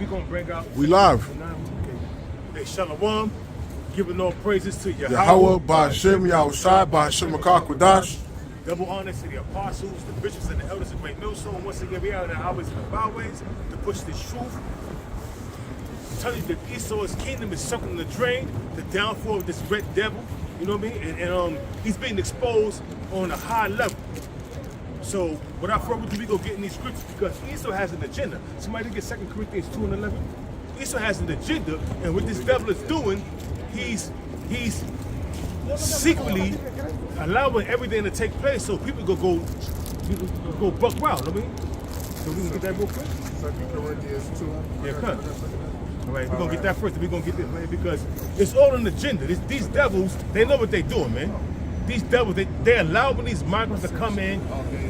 we gonna bring out. We live. Hey, Shalom, giving all praises to Yahweh, Ba'ashem, Yahushai, Ba'ashem Akakwadash. Double honors to the apostles, the bishops, and the elders of Great Millstone. Once again, we out in the highways and the byways to push this truth. I'm telling you that Esau's kingdom is sucking in the drain, the downfall of this red devil. You know what I mean? And he's being exposed on a high level. So without further ado, we go get in these scriptures because Esau has an agenda. Somebody get 2 Corinthians 2:11. Esau has an agenda, and what this devil is doing, he's secretly allowing everything to take place so people go buck wild. You know what I mean? So we can get that real quick. 2 Corinthians 2. Yeah, come. All right, we're gonna get that first, and we're gonna get this, man, because it's all an agenda. These devils, they know what they're doing, man. These devils, they're allowing these migrants to come in,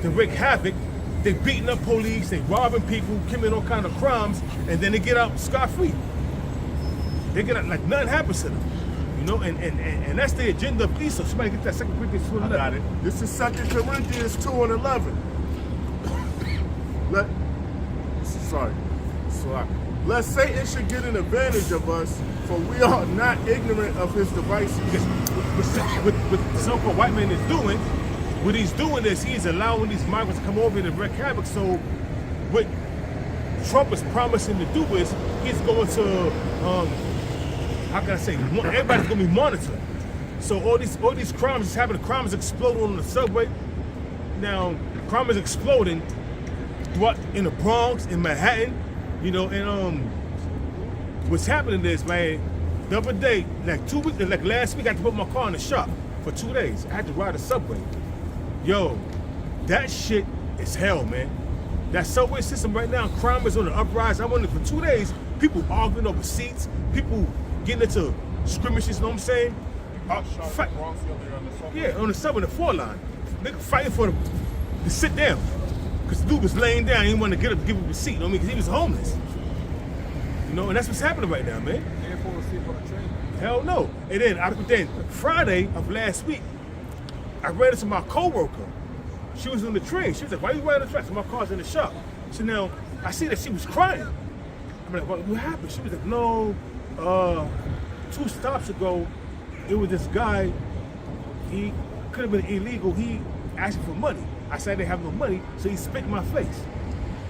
to wreak havoc. They're beating up police, they robbing people, committing all kind of crimes, and then they get out scot-free. They get out like nothing happens to them. You know, and that's the agenda of Esau. Somebody get that 2 Corinthians 2:11. I got it. This is 2 Corinthians 2:11. Lest Satan should get an advantage of us, for we are not ignorant of his devices. Because what the so-called white man is doing, what he's doing is he's allowing these migrants to come over and wreak havoc. So what Trump is promising to do is he's going to, how can I say, everybody's going to be monitored. So all these crimes is happening. Crime is exploding on the subway. Now, crime is exploding throughout in the Bronx, in Manhattan. You know, and what's happening is, man, the other day, like 2 weeks, like last week, I had to put my car in the shop for 2 days. I had to ride the subway. Yo, that shit is hell, man. That subway system right now, crime is on the uprise. I wonder for 2 days, people arguing over seats, people getting into skirmishes, you know what I'm saying? Yeah, on the subway, the 4 line. Nigga fighting for to sit down. Because the dude was laying down, he didn't want to get up to give him a seat, you know what I mean? Because he was homeless. You know, and that's what's happening right now, man. They didn't fall asleep on the train. Hell no. And then Friday of last week, I ran into my coworker. She was on the train. She was like, why you riding the train? So my car's in the shop. So now I see that she was crying. I'm like, what happened? She was like, no, 2 stops ago, it was this guy, he could have been illegal. He asked for money. I said I didn't have no money, so he spit in my face.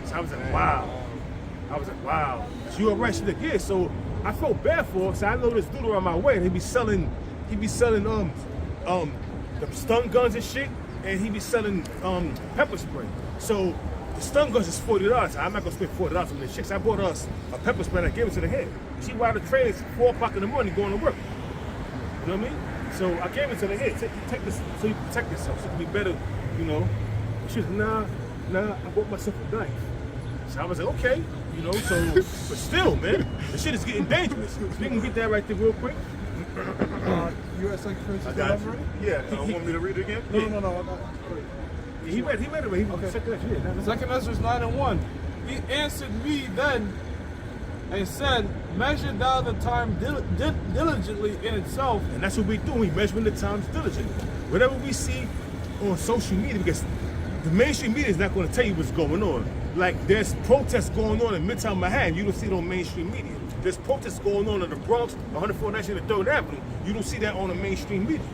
So I was like, wow. So you all right? She's like, yeah. So I felt bad for her. So I know this dude around my way, and he be selling the stun guns and shit, and he be selling pepper spray. So the stun guns is $40. I'm not gonna spend $40 on this shit. So I bought us a pepper spray and I gave it to the head. She ride the train at 4 o'clock in the morning going to work. You know what I mean? So I gave it to the head. Take this so you protect yourself. So it can be better, you know. She was nah, I bought myself a knife. So I was like, okay, you know, so, but still, man, the shit is getting dangerous. So we can get that right there real quick. You at 2 Corinthians 2:11? Yeah, want me to read it again? No, I got it. Yeah, he read it. He okay. Second Esdras 9:1. He answered me then and said, measure thou the time diligently in itself. And that's what we do. We measuring the times diligently. Whatever we see on social media, because the mainstream media is not going to tell you what's going on. Like, there's protests going on in Midtown Manhattan. You don't see it on mainstream media. There's protests going on in the Bronx, 104th Nation and 3rd Avenue. You don't see that on the mainstream media.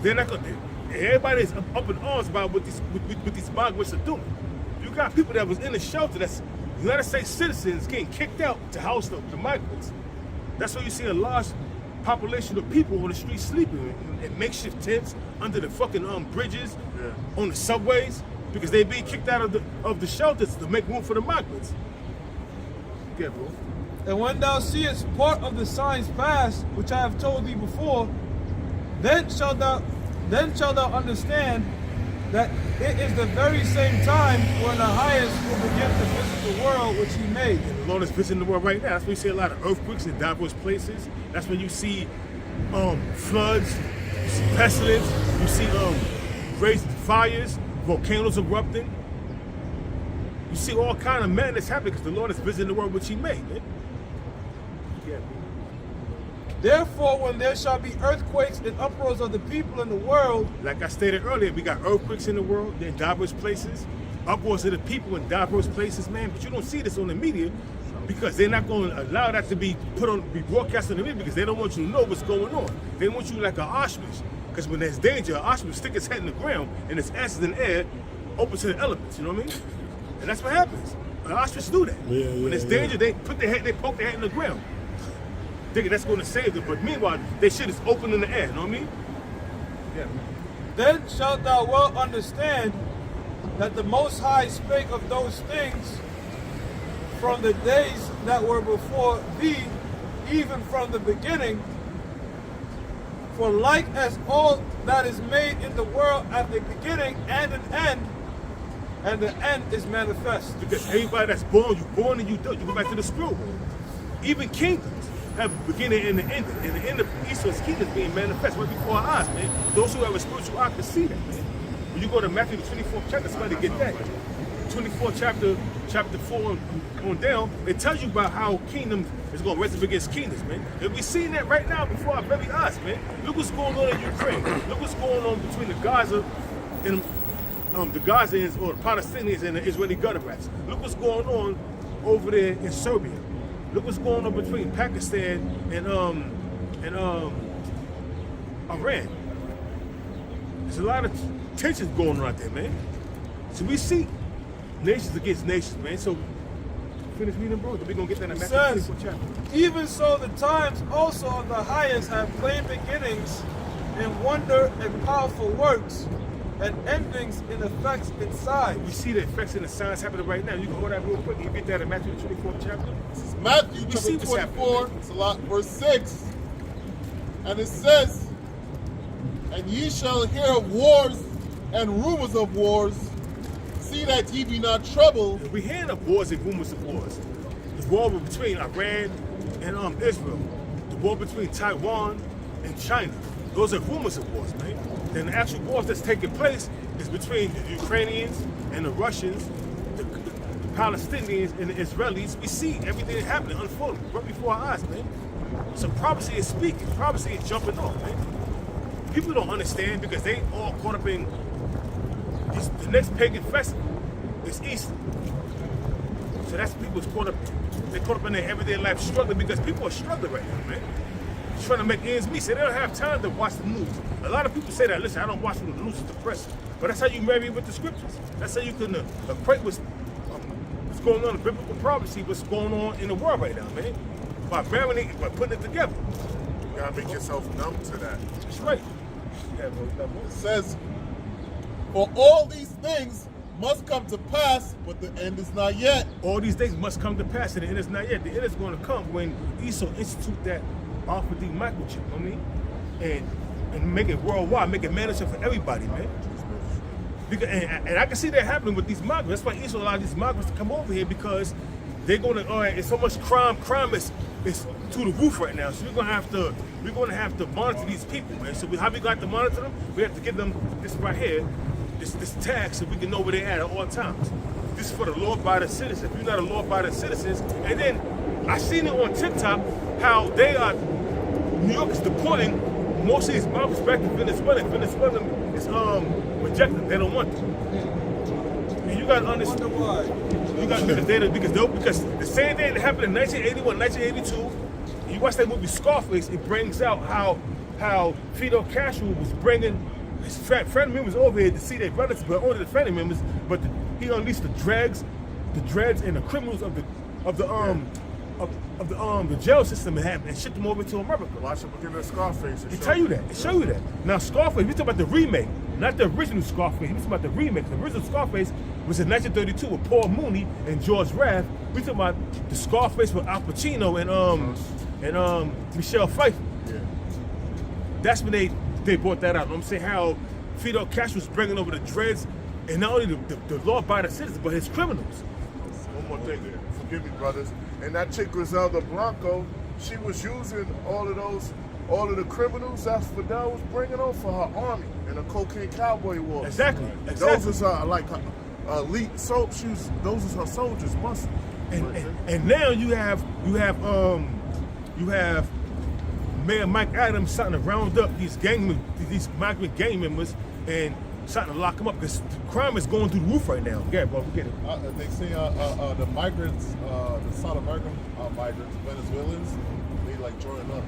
They're not going to. Everybody's up in arms about what these migrants are doing. You got people that was in the shelter that's United States citizens getting kicked out to house the migrants. That's why you see a large population of people on the street sleeping in makeshift tents under the fucking bridges, on the subways, because they being kicked out of the shelters to make room for the migrants. Yeah, bro. And when thou seest part of the signs past, which I have told thee before, then shalt thou understand that it is the very same time when the highest will begin to visit the world which he made. And the Lord is visiting the world right now. That's when you see a lot of earthquakes in diverse places. That's when you see floods, you see pestilence, you see raised fires, volcanoes erupting. You see all kind of madness happening because the Lord is visiting the world which he made, man. Yeah. Therefore, when there shall be earthquakes and uproars of the people in the world, like I stated earlier, we got earthquakes in the world, in diverse places, uproars of the people in diverse places, man. But you don't see this on the media. because they're not going to allow that to be broadcast on the media because they don't want you to know what's going on. They want you like an ostrich, because when there's danger, an ostrich stick its head in the ground and its ass is in the air, open to the elements. You know what I mean? And that's what happens. An ostrich do that. When there's danger, they poke their head in the ground, thinking that's going to save them. But meanwhile, their shit is open in the air. You know what I mean? Yeah. Then shalt thou well understand that the Most High spake of those things from the days that were before thee, even from the beginning. For like as all that is made in the world at the beginning and an end, and the end is manifest. Because everybody that's born, you born and you do. You go back to the scroll. Even kingdoms have a beginning and an end. And the end of Esau's kingdom is being manifest right before our eyes, man. Those who have a spiritual eye can see that, man. When you go to Matthew, the 24th chapter, somebody get that. 24th chapter 4 on down, it tells you about how kingdoms is going to rise up against kingdoms, man. And we're seeing that right now before our very eyes, man. Look what's going on in Ukraine. Look what's going on between the Gaza and the Gazans or the Palestinians and the Israeli gutter rats. Look what's going on over there in Serbia. Look what's going on between Pakistan and Iran. There's a lot of tensions going on out there, man. So we see nations against nations, man. So finish reading, bro. We're gonna get that in It Matthew says, 24th chapter. even so the times also of the highest have plain beginnings in wonder and powerful works, and endings in effects inside. We see the effects and the signs happening right now. You can hold that real quick. You get that in Matthew the 24th chapter. This is Matthew We see chapter what's 24, happening. verse 6. And it says, and ye shall hear of wars and rumors of wars. See that ye be not troubled. We hearing of wars and rumors of wars. The war between Iran and Israel. The war between Taiwan and China. Those are rumors of wars, man. Then the actual wars that's taking place is between the Ukrainians and the Russians, the Palestinians and the Israelis. We see everything happening, unfolding right before our eyes, man. So prophecy is speaking. Prophecy is jumping off, man. People don't understand because they all caught up in the next pagan festival. It's Easter. So that's people's caught up. They're caught up in their everyday life struggling because people are struggling right now, man. Trying to make ends meet. So they don't have time to watch the news. A lot of people say that, listen, I don't watch the news, it's depressing. But that's how you marry with the scriptures. That's how you can equate what's going on in biblical prophecy, what's going on in the world right now, man. By marrying it, by putting it together. You gotta make yourself numb to that. That's right. Yeah, bro, you got more? It says, for all these things must come to pass, but the end is not yet. All these things must come to pass, and the end is not yet. The end is going to come when Esau institute that Alpha D microchip, you know what I mean? And make it worldwide, make it mandatory for everybody, man. Because, and I can see that happening with these migrants. That's why Esau allowed these migrants to come over here, because they're going to, all right, it's so much crime is to the roof right now. So we're going to have to monitor these people, man. So how we got to monitor them? We have to give them this right here, this tag, so we can know where they're at all times. This is for the law-abiding citizens. If you're not a law-abiding citizens, and then I seen it on TikTok how New York is deporting most of these migrants back to Venezuela. Venezuela is rejecting. They don't want them. And you got to understand why. You got the data because the same thing that happened in 1981, 1982. You watch that movie Scarface. It brings out how Fidel Castro was bringing his family members over here to see their relatives, but only the family members. But he unleashed the dreads and the criminals of the jail system and shipped them over to America. Watch it begin at Scarface. They tell you that. It show you that. Now Scarface, we talking about the remake, not the original Scarface. We talking about the remake. The original Scarface was in 1932 with Paul Mooney and George Raff. We talking about the Scarface with Al Pacino and Michelle Pfeiffer. Yeah. That's when they brought that out. I'm saying how Fidel Castro was bringing over the dreads, and not only the law-abiding citizens, but his criminals. One more thing there. Forgive me, brothers. And that chick Griselda Blanco, she was using all of the criminals that Fidel was bringing on for her army in the cocaine cowboy war. Exactly. Those is like her elite soap shoes. Those is her soldiers muscle. And now you have Mayor Mike Adams starting to round up these migrant gang members and starting to lock them up because crime is going through the roof right now. Yeah, bro, we get it. They say the migrants, the South American migrants, Venezuelans, they like joining up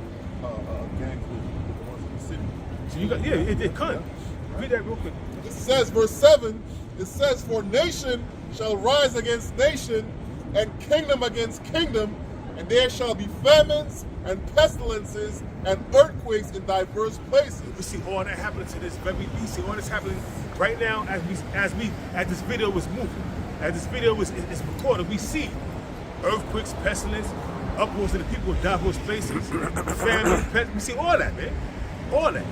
gangs with the ones in the city. So you got, it couldn't. Read that real quick. It says, verse 7, it says, for nation shall rise against nation, and kingdom against kingdom, and there shall be famines and pestilences and earthquakes in diverse places. We see all that happening to this very we see all this happening right now as this video was moving. As this video is recorded, we see earthquakes, pestilence, uproars of the people in diverse places, famine, we see all that, man. All that.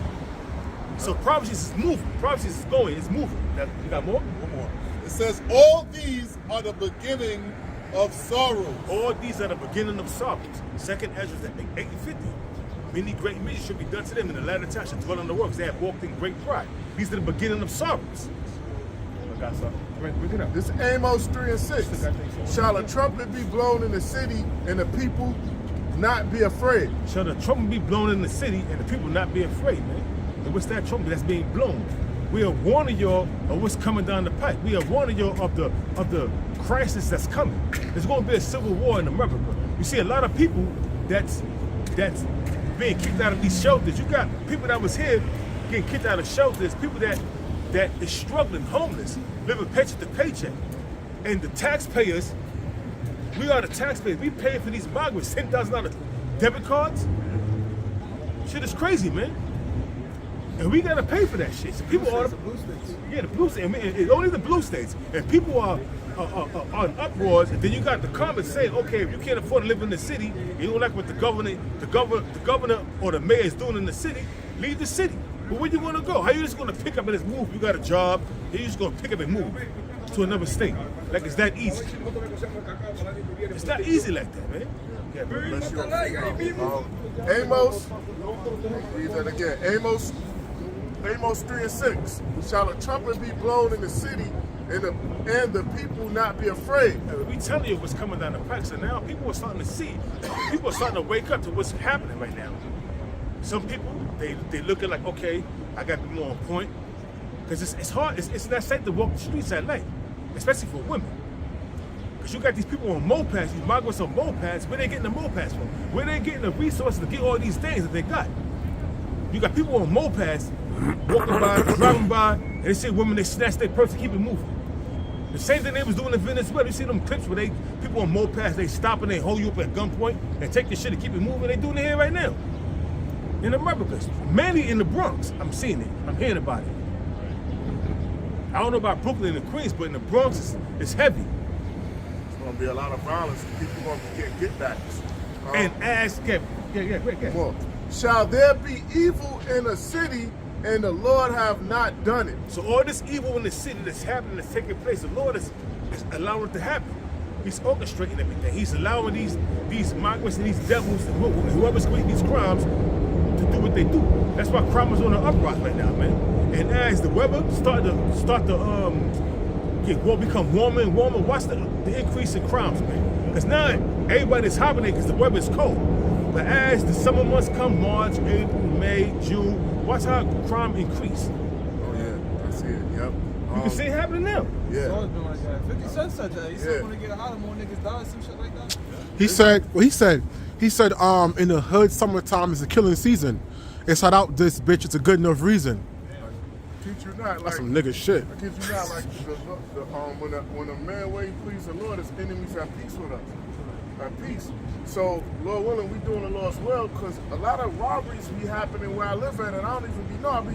So prophecies is moving. Prophecies is going, it's moving. You got more? One more. It says, all these are the beginning of sorrows. All these are the beginning of sorrows. Second Ezra 8:50. Many great measures should be done to them in the latter time shall dwell on the works. They have walked in great pride. These are the beginning of sorrows. I got something. Bring it up. This is Amos 3:6. Shall a trumpet be blown in the city and the people not be afraid? Shall the trumpet be blown in the city and the people not be afraid, man? And what's that trumpet that's being blown? We are warning y'all of what's coming down the pipe. We are warning y'all of the crisis that's coming. There's going to be a civil war in America. You see a lot of people that's being kicked out of these shelters. You got people that was here getting kicked out of shelters. People that is struggling, homeless, living paycheck to paycheck. And the taxpayers, we are the taxpayers. We pay for these migrants $10,000 debit cards. Shit is crazy, man. And we gotta pay for that shit. So people are the blue states. Yeah, the blue states. I mean, it's only the blue states. And people are in uproars. And then you got the comments saying, okay, if you can't afford to live in the city, you don't like what the governor or the mayor is doing in the city, leave the city. But where you wanna go? How you just gonna pick up and just move? You got a job, and you just gonna pick up and move to another state. Like it's that easy. It's not easy like that, man. Yeah, Bless you. Amos, read that again. Amos 3:6. Shall a trumpet be blown in the city and the people not be afraid? We telling you what's coming down the pipe. So now people are starting to see. People are starting to wake up to what's happening right now. Some people, they looking like, okay, I got to be more on point. Because it's hard. It's not safe to walk the streets at night, especially for women. Because you got these people on mopeds, these migrants on mopeds. Where they getting the mopeds from? Where they getting the resources to get all these things that they got? You got people on mopeds walking by, driving by, and they see women, they snatch their purse and keep it moving. The same thing they was doing in Venezuela. You see them clips where people on mopeds, they stop and they hold you up at gunpoint and take your shit and keep it moving. They doing it here right now. In America, mainly in the Bronx. I'm seeing it. I'm hearing about it. I don't know about Brooklyn and Queens, but in the Bronx, it's heavy. There's going to be a lot of violence. People going to be getting get-backs. And as, great. Well, shall there be evil in a city and the Lord have not done it? So all this evil in the city that's happening, that's taking place, the Lord is allowing it to happen. He's orchestrating everything. He's allowing these migrants and these devils and whoever's committing these crimes to do what they do. That's why crime is on the uprise right now, man. And as the weather become warmer and warmer, watch the increase in crimes, man. Because now everybody's hibernating because the weather is cold. But as the summer months come, March, April, May, June, watch how crime increase. Oh yeah, I see it. Yep. You can see it happening now. It's Yeah. always been like that. 50 Cent said that. He said when they get hotter, more niggas die, some shit like that. He said, in the hood, summertime is a killing season. It's hot out this bitch, it's a good enough reason. Kid you not, like That's some nigga shit. I kid you not, like when a man way please the Lord, his enemies have peace with us. Have peace. So Lord willing, we doing the Lord's will, because a lot of robberies be happening where I live at, and I don't even be know.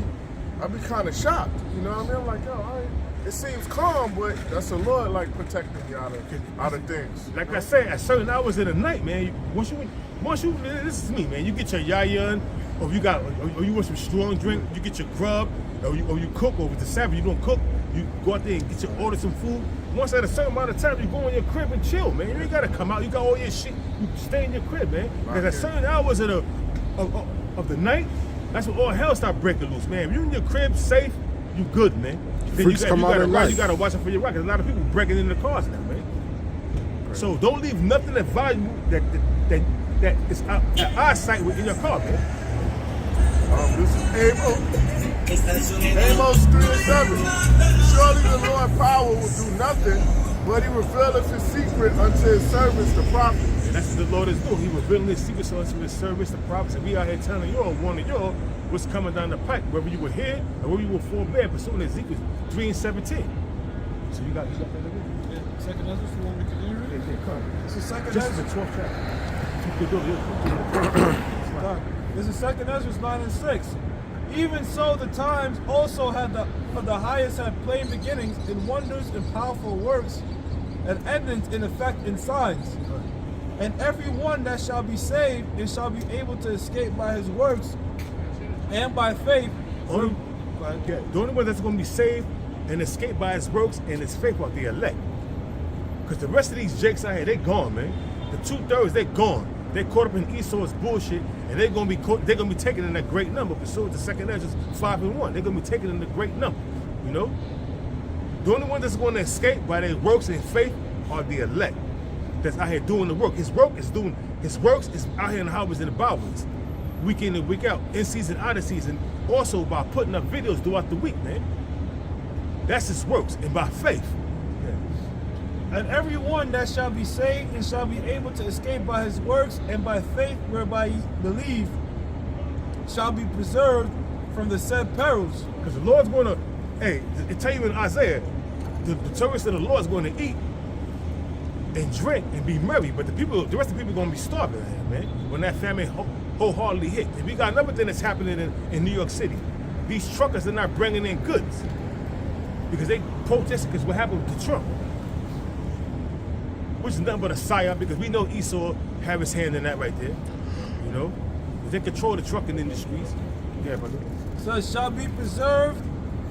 I be kind of shocked. You know what I mean? I'm like, yo, it seems calm, but that's the Lord like protecting me out of things. Like I said, at certain hours of the night, man, once you, this is me, man. You get your yayan, or you want some strong drink, you get your grub, or you cook, or with the Sabbath you don't cook, you go out there and order some food. Once at a certain amount of time, you go in your crib and chill, man. You ain't gotta come out. You got all your shit. You stay in your crib, man. Because at certain hours of the night, that's when all hell start breaking loose, man. If you in your crib safe, you good, man. Then Freaks come out at night. You gotta watch out for your right. Cause a lot of people breaking in the cars now, man. So don't leave nothing that valuable that is at our sight in your car, man. This is Amos 3:7. Surely the Lord power will do nothing, but he revealeth his secret unto his servants, the prophets. And that's what the Lord is doing. He revealing his secrets unto his servants, the prophets. And we out here telling y'all, warning y'all, what's coming down the pipe, whether you were here or whether you were forbear, pursuing Ezekiel 3:17. So you got that again? Yeah, second Ezra, you want me to continue reading? Yeah, come. This is second This is Ezra. the 12th chapter. This is second Ezra 9 and 6. Even so, the times also had the highest had plain beginnings in wonders and powerful works, and endings in effect in signs. And every one that shall be saved and shall be able to escape by his works and by faith. The only one that's going to be saved and escape by his works and his faith are the elect. Because the rest of these jakes out here, they gone, man. The 2/3, they gone. They caught up in Esau's bullshit, and they're gonna be taken in that great number. Pursuant to second Ezra 5:1, they're gonna be taken in the great number. You know, the only one that's going to escape by their works and faith are the elect. That's out here doing the work. His works is out here in the highways and the byways, week in and week out, in season, out of season. Also by putting up videos throughout the week, man. That's his works, and by faith. And every one that shall be saved and shall be able to escape by his works and by faith whereby he believe shall be preserved from the said perils. Because the Lord's going to, it tell you in Isaiah, the terrorists of the Lord is going to eat and drink and be merry, but the rest of the people are going to be starving, man, when that famine wholeheartedly hit. And we got another thing that's happening in New York City. These truckers are not bringing in goods because they protested because what happened to Trump. Which is nothing but a psyop, because we know Esau have his hand in that right there. You know? They control the trucking industries. Yeah, brother. So it shall be preserved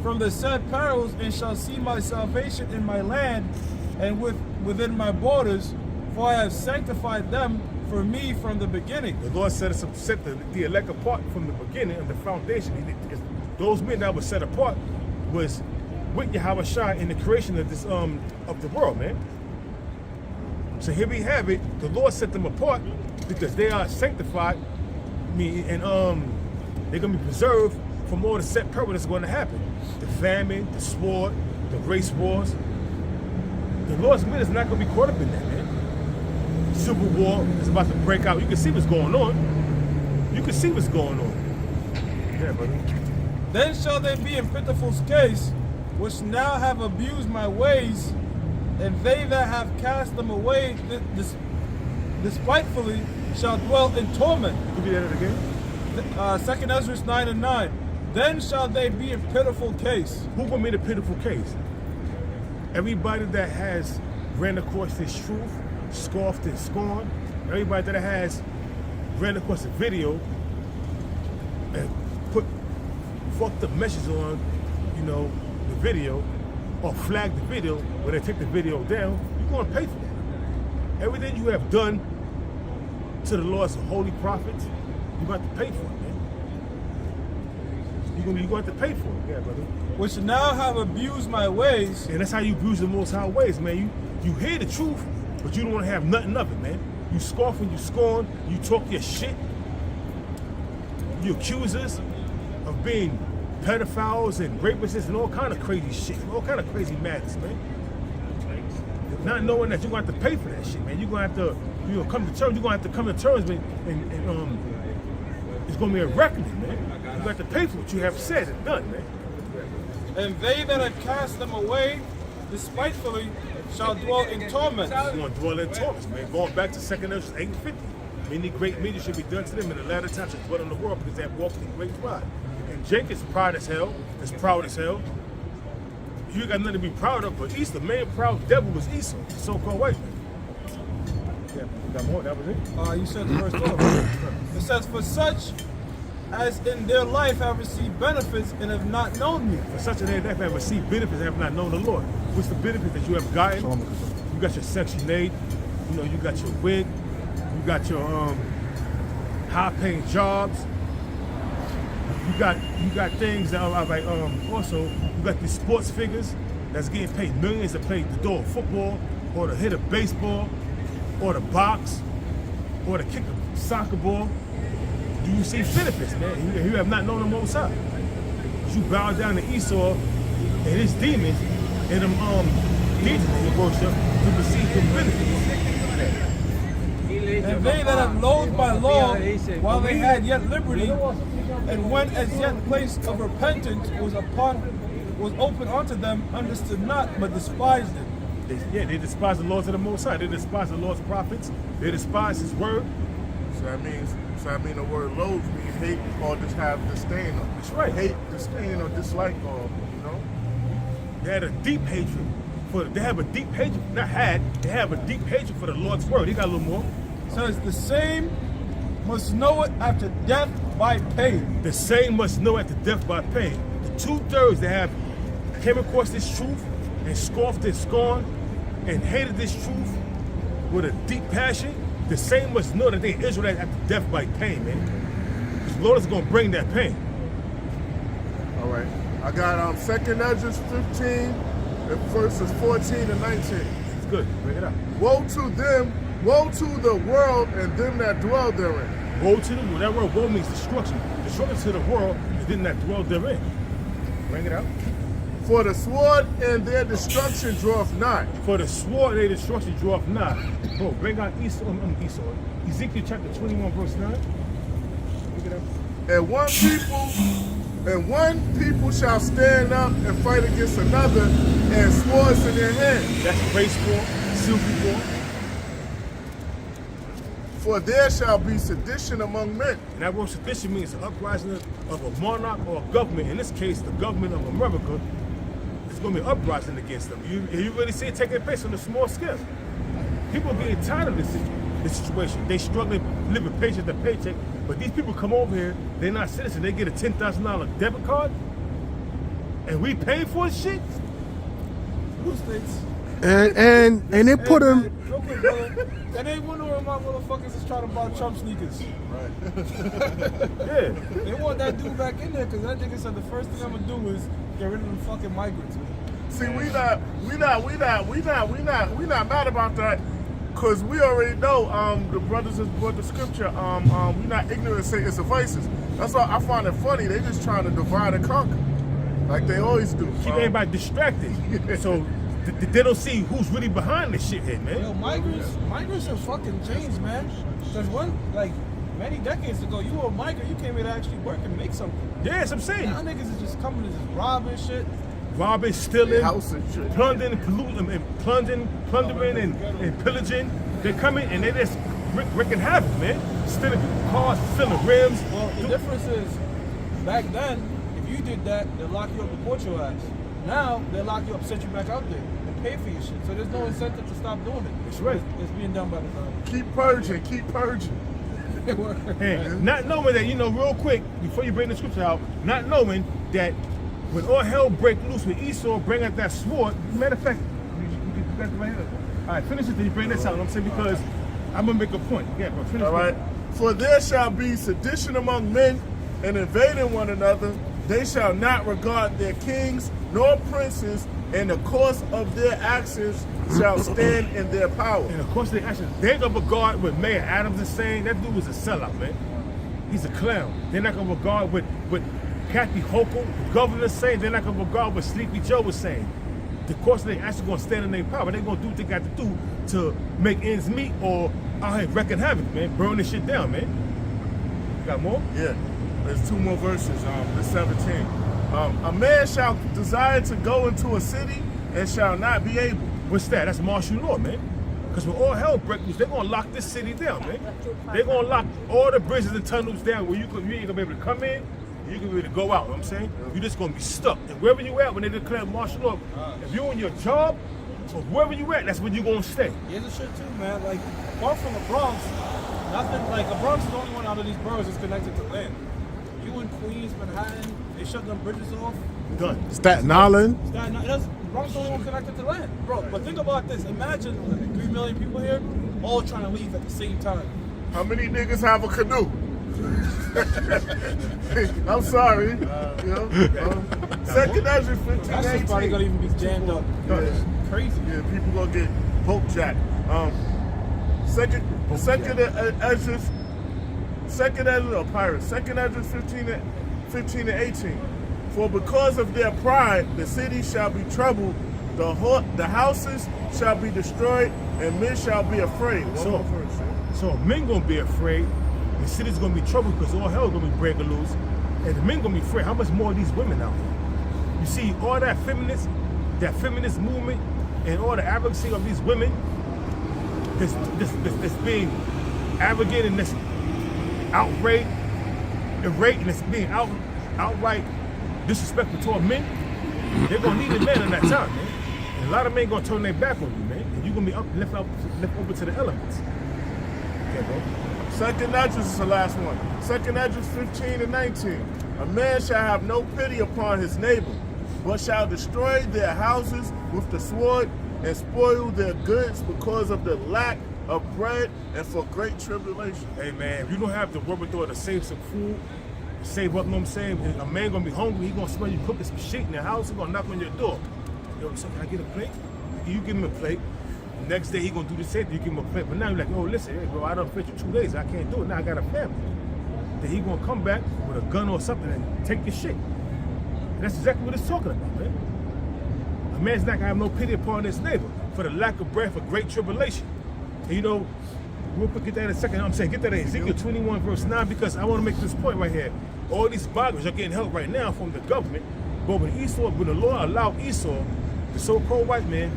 from the said perils and shall see my salvation in my land and within my borders, for I have sanctified them for me from the beginning. The Lord set the elect apart from the beginning of the foundation. Those men that were set apart was with Yahweh Shai in the creation of this of the world, man. So here we have it. The Lord set them apart because they are sanctified, and they're gonna be preserved from all the set peril that's going to happen: the famine, the sword, the race wars. The Lord's men is not gonna be caught up in that, man. Civil war is about to break out. You can see what's going on. You can see what's going on. Yeah, brother. Then shall they be in pitiful case, which now have abused my ways, and they that have cast them away despitefully shall dwell in torment. Could you read that again? Second Ezra 9 and 9. Then shall they be in pitiful case. Who will make a pitiful case? Everybody that has ran across this truth, scoffed and scorned. Everybody that has ran across a video and put fucked up messages on, the video, or flag the video, when they take the video down, you're going to pay for that. Everything you have done to the Lord's holy prophets, you're going to have to pay for it, man. You're going to have to pay for it, yeah, brother. Which now have abused my ways. And that's how you abuse the Most High ways, man. You hear the truth, but you don't want to have nothing of it, man. You scoff and you scorn, you talk your shit. You accuse us of being pedophiles and rapists and all kind of crazy shit, all kind of crazy madness, man. Not knowing that you're going to have to pay for that shit, man. You're going to have to, come to terms. You're going to have to come to terms with, and it's going to be a reckoning, man. You're going to have to pay for what you have said and done, man. And they that have cast them away despitefully shall dwell in torment. You're going to dwell in torments, man. Going back to 2 Ezra 8:50. Many great media should be done to them in the latter times to dwell in the world because they have walked in great pride. And Jake is proud as hell, is proud as hell. You got nothing to be proud of, but Esau, the main proud devil was Esau, the so-called white man. Yeah, you got more, that was it? You said the verse 12. It says, for such as in their life have received benefits and have not known me. For such as they have received benefits and have not known the Lord. What's the benefits that you have gotten? You got your Section 8, you got your wig, you got your high-paying jobs. You got things that are like also you got these sports figures that's getting paid millions to play the door of football or to hit a baseball or to box or to kick a soccer ball. do you see benefits, man? You have not known the Most High. You bow down to Esau and his demons and them deities that he worship to receive the benefits. And they that have loathed my law while they had yet liberty, and when as yet place of repentance was open unto them, understood not, but despised it. They despise the laws of the Most High. They despise the Lord's prophets. They despise his word. So that means the word loathe means hate or just have disdain. That's right. Hate, disdain, or dislike, or They had a deep hatred they have a deep hatred, not had, they have a deep hatred for the Lord's word. He got a little more. So it's the same must know it after death by pain. The same must know after death by pain. The 2/3 that have came across this truth and scoffed and scorned and hated this truth with a deep passion, the same must know that they Israelites after death by pain, man. Because the Lord is going to bring that pain. all right. I got 2nd Ezra 15, verses 14 and 19. It's good. Bring it up. Woe to them, woe to the world and them that dwell therein. Woe to the world. That word woe means destruction. Destruction to the world and them that dwell therein. Bring it out. For the sword and their destruction draweth nigh. For the sword their destruction draweth nigh. Bro, bring out Esau. Ezekiel chapter 21, verse 9. Bring it up. And one people shall stand up and fight against another, and swords in their hand. That's race war, civil war. For there shall be sedition among men. And that word sedition means the uprising of a monarch or a government. In this case, the government of America. It's going to be an uprising against them. You really see it taking place on a small scale. People are getting tired of this situation. They struggling, living paycheck to paycheck. But these people come over here, they're not citizens. They get a $10,000 debit card, and we pay for this shit. Blue states. And they put him. Real quick, brother. And they wonder why my motherfuckers is trying to buy Trump sneakers. Yeah. They want that dude back in there because that nigga said the first thing I'm gonna do is get rid of the fucking migrants. See, we not mad about that, cause we already know the brothers has brought the scripture. We not ignorant of Satan's devices. That's why I find it funny. They just trying to divide and conquer, like they always do. Keep everybody distracted. So they don't see who's really behind this shit here, man. Yo, migrants are fucking changed, man. Cause many decades ago, you were a migrant, you came here to actually work and make something. Yeah, that's what I'm saying. Now niggas is just coming to just rob and shit. Robbing, stealing, House and shit. plundering, plundering and pillaging. They come in and they just wreaking havoc, man. Stealing people's cars, stealing rims. Well, the difference is, back then, if you did that, they'll lock you up and port your ass. Now, they'll lock you up, send you back out there, and pay for your shit. So there's no incentive to stop doing it. That's right. It's being done by the time. Keep purging, keep purging. And not knowing that, real quick, before you bring the scripture out, not knowing that when all hell break loose with Esau, bring out that sword. Matter of fact, you got it right here. All right, finish it, then you bring this out. I'm saying because I'm going to make a point. Yeah, bro, finish it. All right. For there shall be sedition among men, and invading one another. They shall not regard their kings nor princes, and the course of their actions shall stand in their power. And of course, they ain't gonna regard what Mayor Adams is saying. That dude was a sellout, man. He's a clown. They're not gonna regard what Kathy Hochul, the governor, is saying. They're not gonna regard what Sleepy Joe was saying. The course they actually gonna stand in their power. They're gonna do what they got to do to make ends meet or out here wrecking havoc, man. Burn this shit down, man. You got more? Yeah. There's 2 more verses. The 17. A man shall desire to go into a city and shall not be able. What's that? That's martial law, man. Because when all hell breaks loose, they're going to lock this city down, man. They're going to lock all the bridges and tunnels down where you ain't going to be able to come in, you ain't going to be able to go out, you know what I'm saying? You're just going to be stuck. And wherever you at, when they declare martial law, if you're on your job, or wherever you at, that's where you're going to stay. Here's the shit too, man. Like, apart from the Bronx, nothing, like, the Bronx is the only one out of these boroughs that's connected to land. You in Queens, Manhattan, they shut them bridges off. Done. Staten Island. Bronx is the only one connected to land. Bro, but think about this. Imagine 3 million people here all trying to leave at the same time. How many niggas have a canoe? I'm sorry. Second Ezra 15, That shit's probably gonna even be jammed up. Yeah. It's crazy. Yeah, people gonna get boat jacked. Second Ezra Second Ezra, or Pirates, Second Ezra 15 and 18. For because of their pride, the city shall be troubled, the houses shall be destroyed, and men shall be afraid. One more verse, yeah. So men gonna be afraid, the city's gonna be troubled because all hell gonna be breaking loose, and the men gonna be afraid. How much more of these women out here? You see, all that feminist movement, and all the advocacy of these women, this being advocated, and this outrage, and it's being outright disrespectful toward men. They're gonna need a man in that time, man. And a lot of men gonna turn their back on you, man. And you're gonna be left over to the elements. Okay, bro. Second Ezra is the last one. Second Ezra 15 and 19. A man shall have no pity upon his neighbor, but shall destroy their houses with the sword and spoil their goods because of the lack of bread and for great tribulation. Hey, man, if you don't have the wherewithal to save some food, save up, you know what I'm saying? A man gonna be hungry, he gonna smell you cooking some shit in the house, he gonna knock on your door. Yo, so can I get a plate? You give him a plate. The next day he gonna do the same thing, you give him a plate. But now you're like, oh, listen, hey, bro, I done fed you 2 days, I can't do it, now I got a family. Then he gonna come back with a gun or something and take your shit. And that's exactly what it's talking about, man. A man's not gonna have no pity upon his neighbor for the lack of bread for great tribulation. And you know, we'll get that in a second. I'm saying get that in Ezekiel 21 verse 9 because I want to make this point right here. All these migrants are getting help right now from the government, but when the Lord allowed Esau, the so-called white man,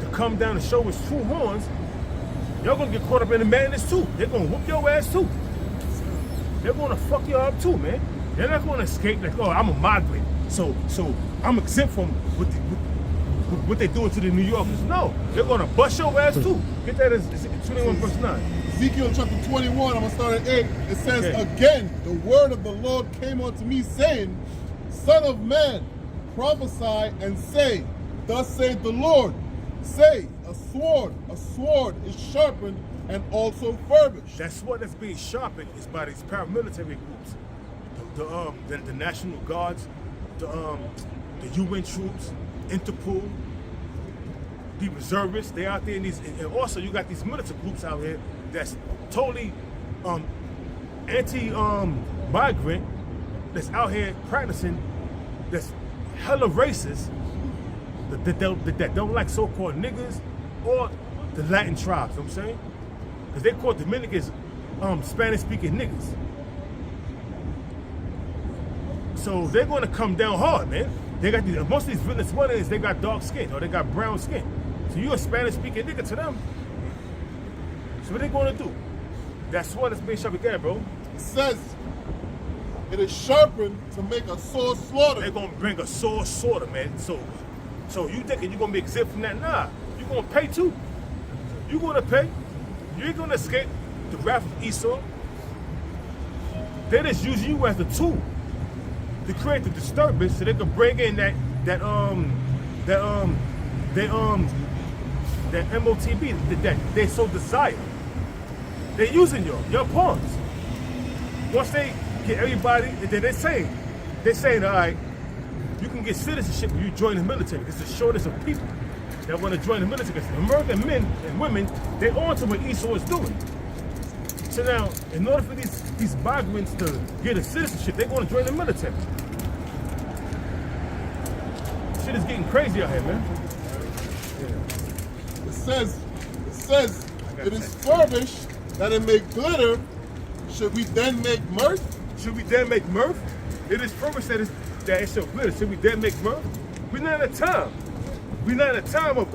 to come down and show his true horns, y'all gonna get caught up in the madness too. They're gonna whoop your ass too. They're gonna fuck you up too, man. They're not gonna escape like, oh, I'm a migrant, so I'm exempt from what they're doing to the New Yorkers. No, they're gonna bust your ass too. Get that as 21 verse 9. Ezekiel chapter 21, I'm going to start at 8. It says, Okay. Again, the word of the Lord came unto me, saying, Son of man, prophesy and say, Thus saith the Lord, say, a sword is sharpened and also furbished. That sword that's being sharpened is by these paramilitary groups, the National Guards, the UN troops, Interpol, the reservists. They out there in these, and also you got these military groups out here that's totally anti-migrant, that's out here practicing, that's hella racist, that don't like so-called niggas or the Latin tribes. You know what I'm saying? Because they call Dominicans Spanish-speaking niggas. So they're going to come down hard, man. They got most of these Venezuelans, they got dark skin or they got brown skin. So you're a Spanish-speaking nigga to them. So what they going to do? That sword that's being sharpened again, bro. It says, it is sharpened to make a sore slaughter. They're going to bring a sore slaughter, man. So you thinking you're going to be exempt from that? Nah, you're going to pay too. You're going to pay. You ain't going to escape the wrath of Esau. They just use you as a tool to create the disturbance so they can bring in that MOTB that they so desire. They're using your pawns. Once they get everybody, and then they're saying, all right, you can get citizenship if you join the military. It's the shortest of people that want to join the military. Because American men and women, they're on to what Esau is doing. So now, in order for these migrants to get a citizenship, they're going to join the military. Shit is getting crazy out here, man. It says, it is furbished that it may glitter. Should we then make mirth? Should we then make mirth? It is purpose that it shall glitter. Should we then make mirth? We're not in a time. We're not in a time of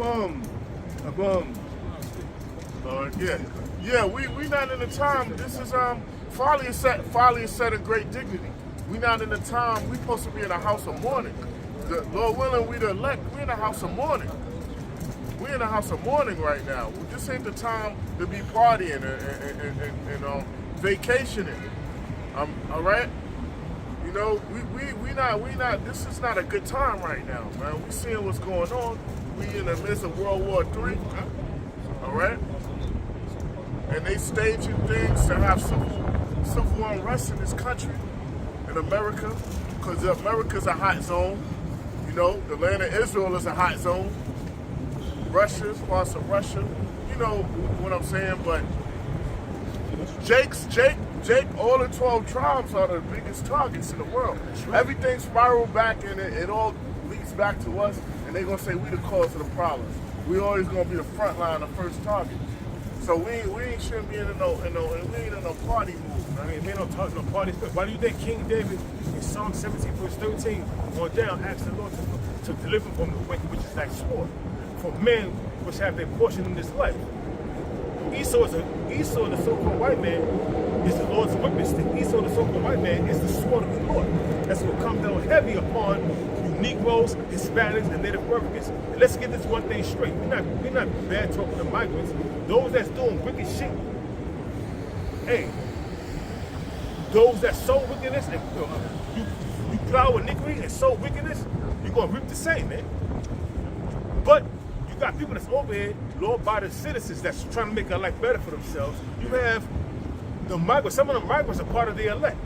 we not in a time. This is folly is set in great dignity. We not in a time. We supposed to be in a house of mourning. Lord willing, we the elect. We in a house of mourning. We in a house of mourning right now. This ain't the time to be partying and vacationing. All right. You know, we not. This is not a good time right now, man. We seeing what's going on. We in the midst of World War III. All right. And they staging things to have civil unrest in this country, in America, because America's a hot zone. You know, the land of Israel is a hot zone. Russia, parts of Russia. You know what I'm saying? But Jake Jake, all the 12 tribes are the biggest targets in the world. Everything spiraled back and it all leads back to us, and they're gonna say we the cause of the problems. We always gonna be the front line, the first target. So we shouldn't be in no we ain't in no party move. I mean, they don't talk no party stuff. Why do you think King David in Psalm 17 verse 13 on down asked the Lord to deliver from the wicked, which is like sword, for men which have their portion in this life? Esau, the so-called white man, is the Lord's witness. Esau, the so-called white man, is the sword of the Lord. That's what comes down heavy upon you Negroes, Hispanics, and Native Americans. And let's get this one thing straight. We're not bad talking to migrants. Those that's doing wicked shit, hey, those that sow wickedness and you plow iniquity and sow wickedness, you're gonna reap the same, man. But you got people that's over here, law-abiding citizens that's trying to make their life better for themselves. You have the migrants. Some of the migrants are part of the elect.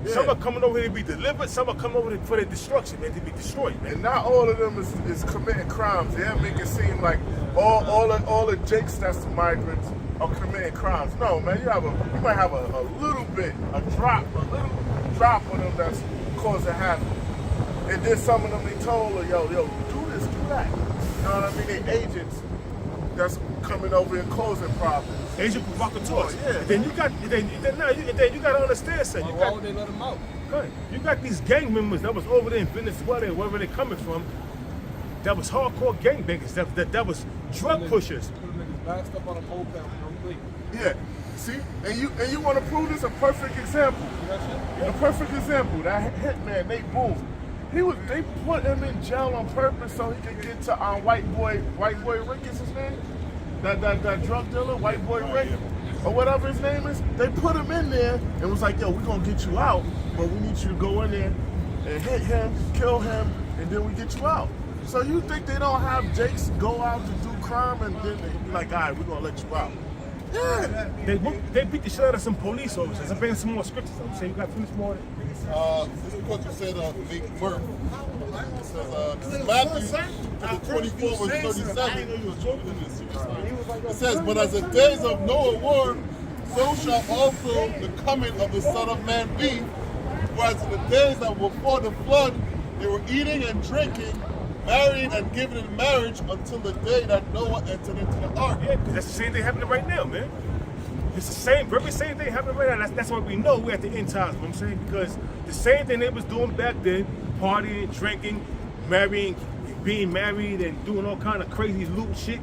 Yeah. Some are coming over here to be delivered. Some are coming over here for their destruction, man, to be destroyed, man. And not all of them is committing crimes. They make it seem like all the Jakes that's migrants are committing crimes. No, man, you might have a little bit, a little drop on them that's causing havoc. And then some of them they told her, yo, do this, do that. You know what I mean? They agents that's coming over and causing problems. Agent provocateurs. Yeah. And then you got to understand, son. Why would they let them out? Right. You got these gang members that was over there in Venezuela and wherever they coming from. That was hardcore gangbangers. That was drug pushers. Put them niggas backed up on a moped with no plate. Yeah. See? And you want to prove this? A perfect example. See that shit? A perfect example. That hitman, they boom. They put him in jail on purpose so he could get to white boy Rick is his name? That drug dealer, white boy Rick, or whatever his name is. They put him in there and was like, yo, we're gonna get you out, but we need you to go in there and hit him, kill him, and then we get you out. So you think they don't have Jakes go out to do crime and then they be like, all right, we're gonna let you out? Yeah. They beat the shit out of some police officers. I'm bringing some more scriptures. I'm saying you got to finish more. This is what you said, make Murph. It says, Matthew 24 verse 37. It says, but as the days of Noah were, so shall also the coming of the Son of Man be. Whereas in the days that were before the flood, they were eating and drinking, marrying and giving in marriage until the day that Noah entered into the ark. Yeah, because that's the same thing happening right now, man. It's the very same thing happening right now. That's why we know we're at the end times, you know what I'm saying? Because the same thing they was doing back then, partying, drinking, marrying, being married, and doing all kind of crazy loot shit.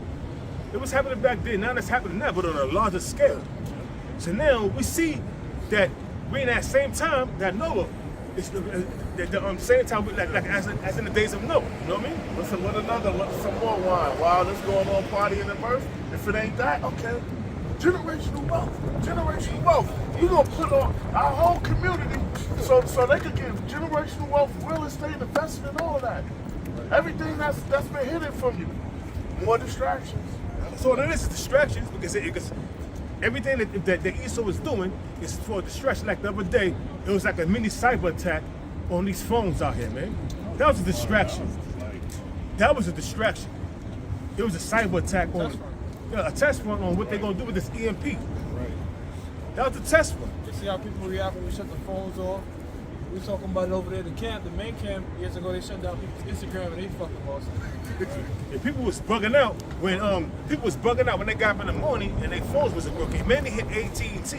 It was happening back then. Now it's happening now, but on a larger scale. So now we see that we're in that same time that Noah. It's the same time, like as in the days of Noah. You know what I mean? Listen, some more wine. Wow, this going on party in the birth. If it ain't that, okay. Generational wealth. We're gonna put on our whole community so they could get generational wealth, real estate, investment, and all of that. Everything that's been hidden from you. More distractions. So it is distractions because everything that Esau was doing is for distraction. Like the other day, it was like a mini cyber attack on these phones out here, man. That was a distraction. That was a distraction. It was a cyber attack on a test run on what they're gonna do with this EMP. Right. That was a test run. You see how people react when we shut the phones off? We talking about it over there. The camp, the main camp, years ago they shut down people's Instagram and they fucking lost it. And people was bugging out when they got up in the morning and their phones wasn't working. Man, they hit AT&T.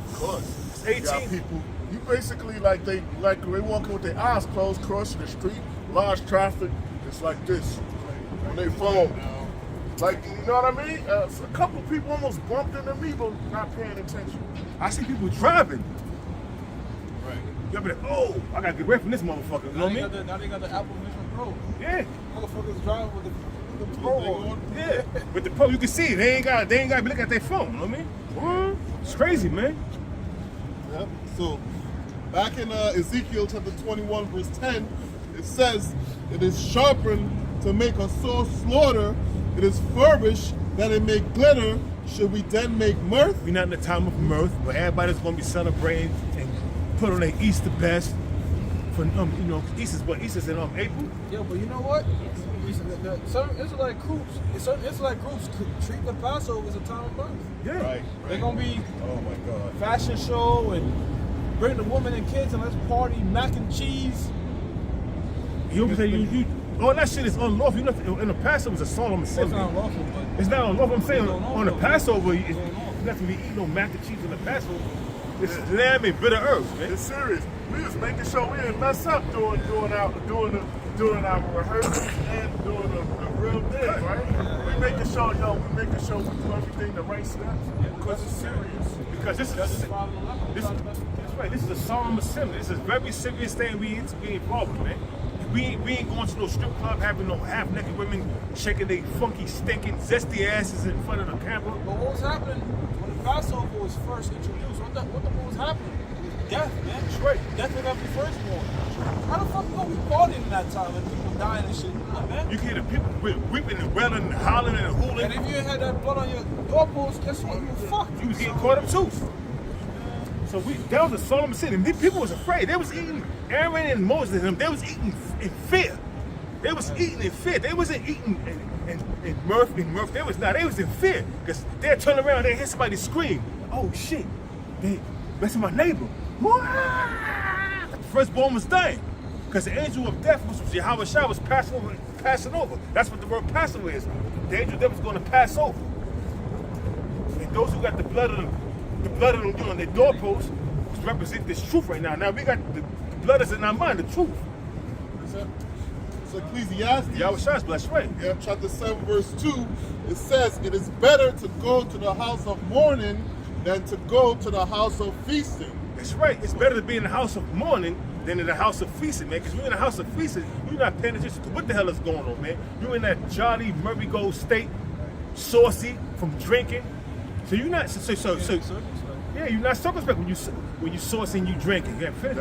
Of course, it's You got AT&T. people. You basically like they walking with their eyes closed, crossing the street, large traffic. It's like this on their phone. Like, you know what I mean? A couple people almost bumped into me, but not paying attention. I see people driving. Right. You'll be like, oh, I gotta get away from this motherfucker. You know what I mean? Now they got the Apple Vision Pro. Yeah. Motherfuckers driving with the Pro on. Yeah. With the Pro, you can see it. They ain't got to be looking at their phone. You know what I mean? It's crazy, man. Yep. So, back in Ezekiel chapter 21 verse 10, it says, it is sharpened to make a sore slaughter. It is furbished that it may glitter. Should we then make mirth? We're not in the time of mirth, but everybody's going to be celebrating and put on their Easter best. For Easter's what? Easter's in April. Yeah, but you know what? Certain Israelite groups treat the Passover as a time of birth. Yeah. Right. They're gonna be Oh my God. fashion show and bring the women and kids and let's party, mac and cheese. You know what I'm saying? All that shit is unlawful. You know, in the Passover is a solemn It's assembly. not unlawful, but It's not unlawful. I'm saying It's going on the on, Passover, It's it's going on. nothing to be eating no mac and cheese on the Passover. It's lamb and bitter herbs, man. It's serious. We was making sure we didn't mess up doing our rehearsals and doing the real thing, right? We making sure, we do everything the right steps because it's serious. Because this is that's right. This is a solemn assembly. This is a very serious thing we involved with, man. We ain't going to no strip club having no half-naked women shaking their funky, stinking, zesty asses in front of the camera. But what was happening when the Passover was first introduced? What was happening? It was death, man. That's right. Death of every firstborn. How the fuck you gonna be partying in that time and people dying and shit? Nah, man. You can hear the people weeping and wailing and hollering and hooling. And if you had that blood on your doorpost, guess what? You were fucked. You was getting caught up too. So that was a solemn sin. And these people was afraid. They was eating, Aaron and Moses and them, they was eating in fear. They was eating in fear. They wasn't eating in mirth. They was in fear. Because they'd turn around, they hear somebody scream, oh shit, that's my neighbor. The firstborn was dying. Because the angel of death was Yahweh Shah was passing over. That's what the word Passover is. The angel of death was going to pass over. And those who got the blood of them on their doorposts represent this truth right now. Now we got the blood is in our mind, the truth. It's Ecclesiastes. Yahweh Shah's blood, right? Yeah, chapter 7, verse 2, it says, it is better to go to the house of mourning than to go to the house of feasting. That's right. It's better to be in the house of mourning than in the house of feasting, man. Because you're in the house of feasting, you're not paying attention to what the hell is going on, man. You're in that jolly merry-go state, saucy from drinking. So you're not yeah, you're not circumspect when you saucy and you drinking. Yeah, finish.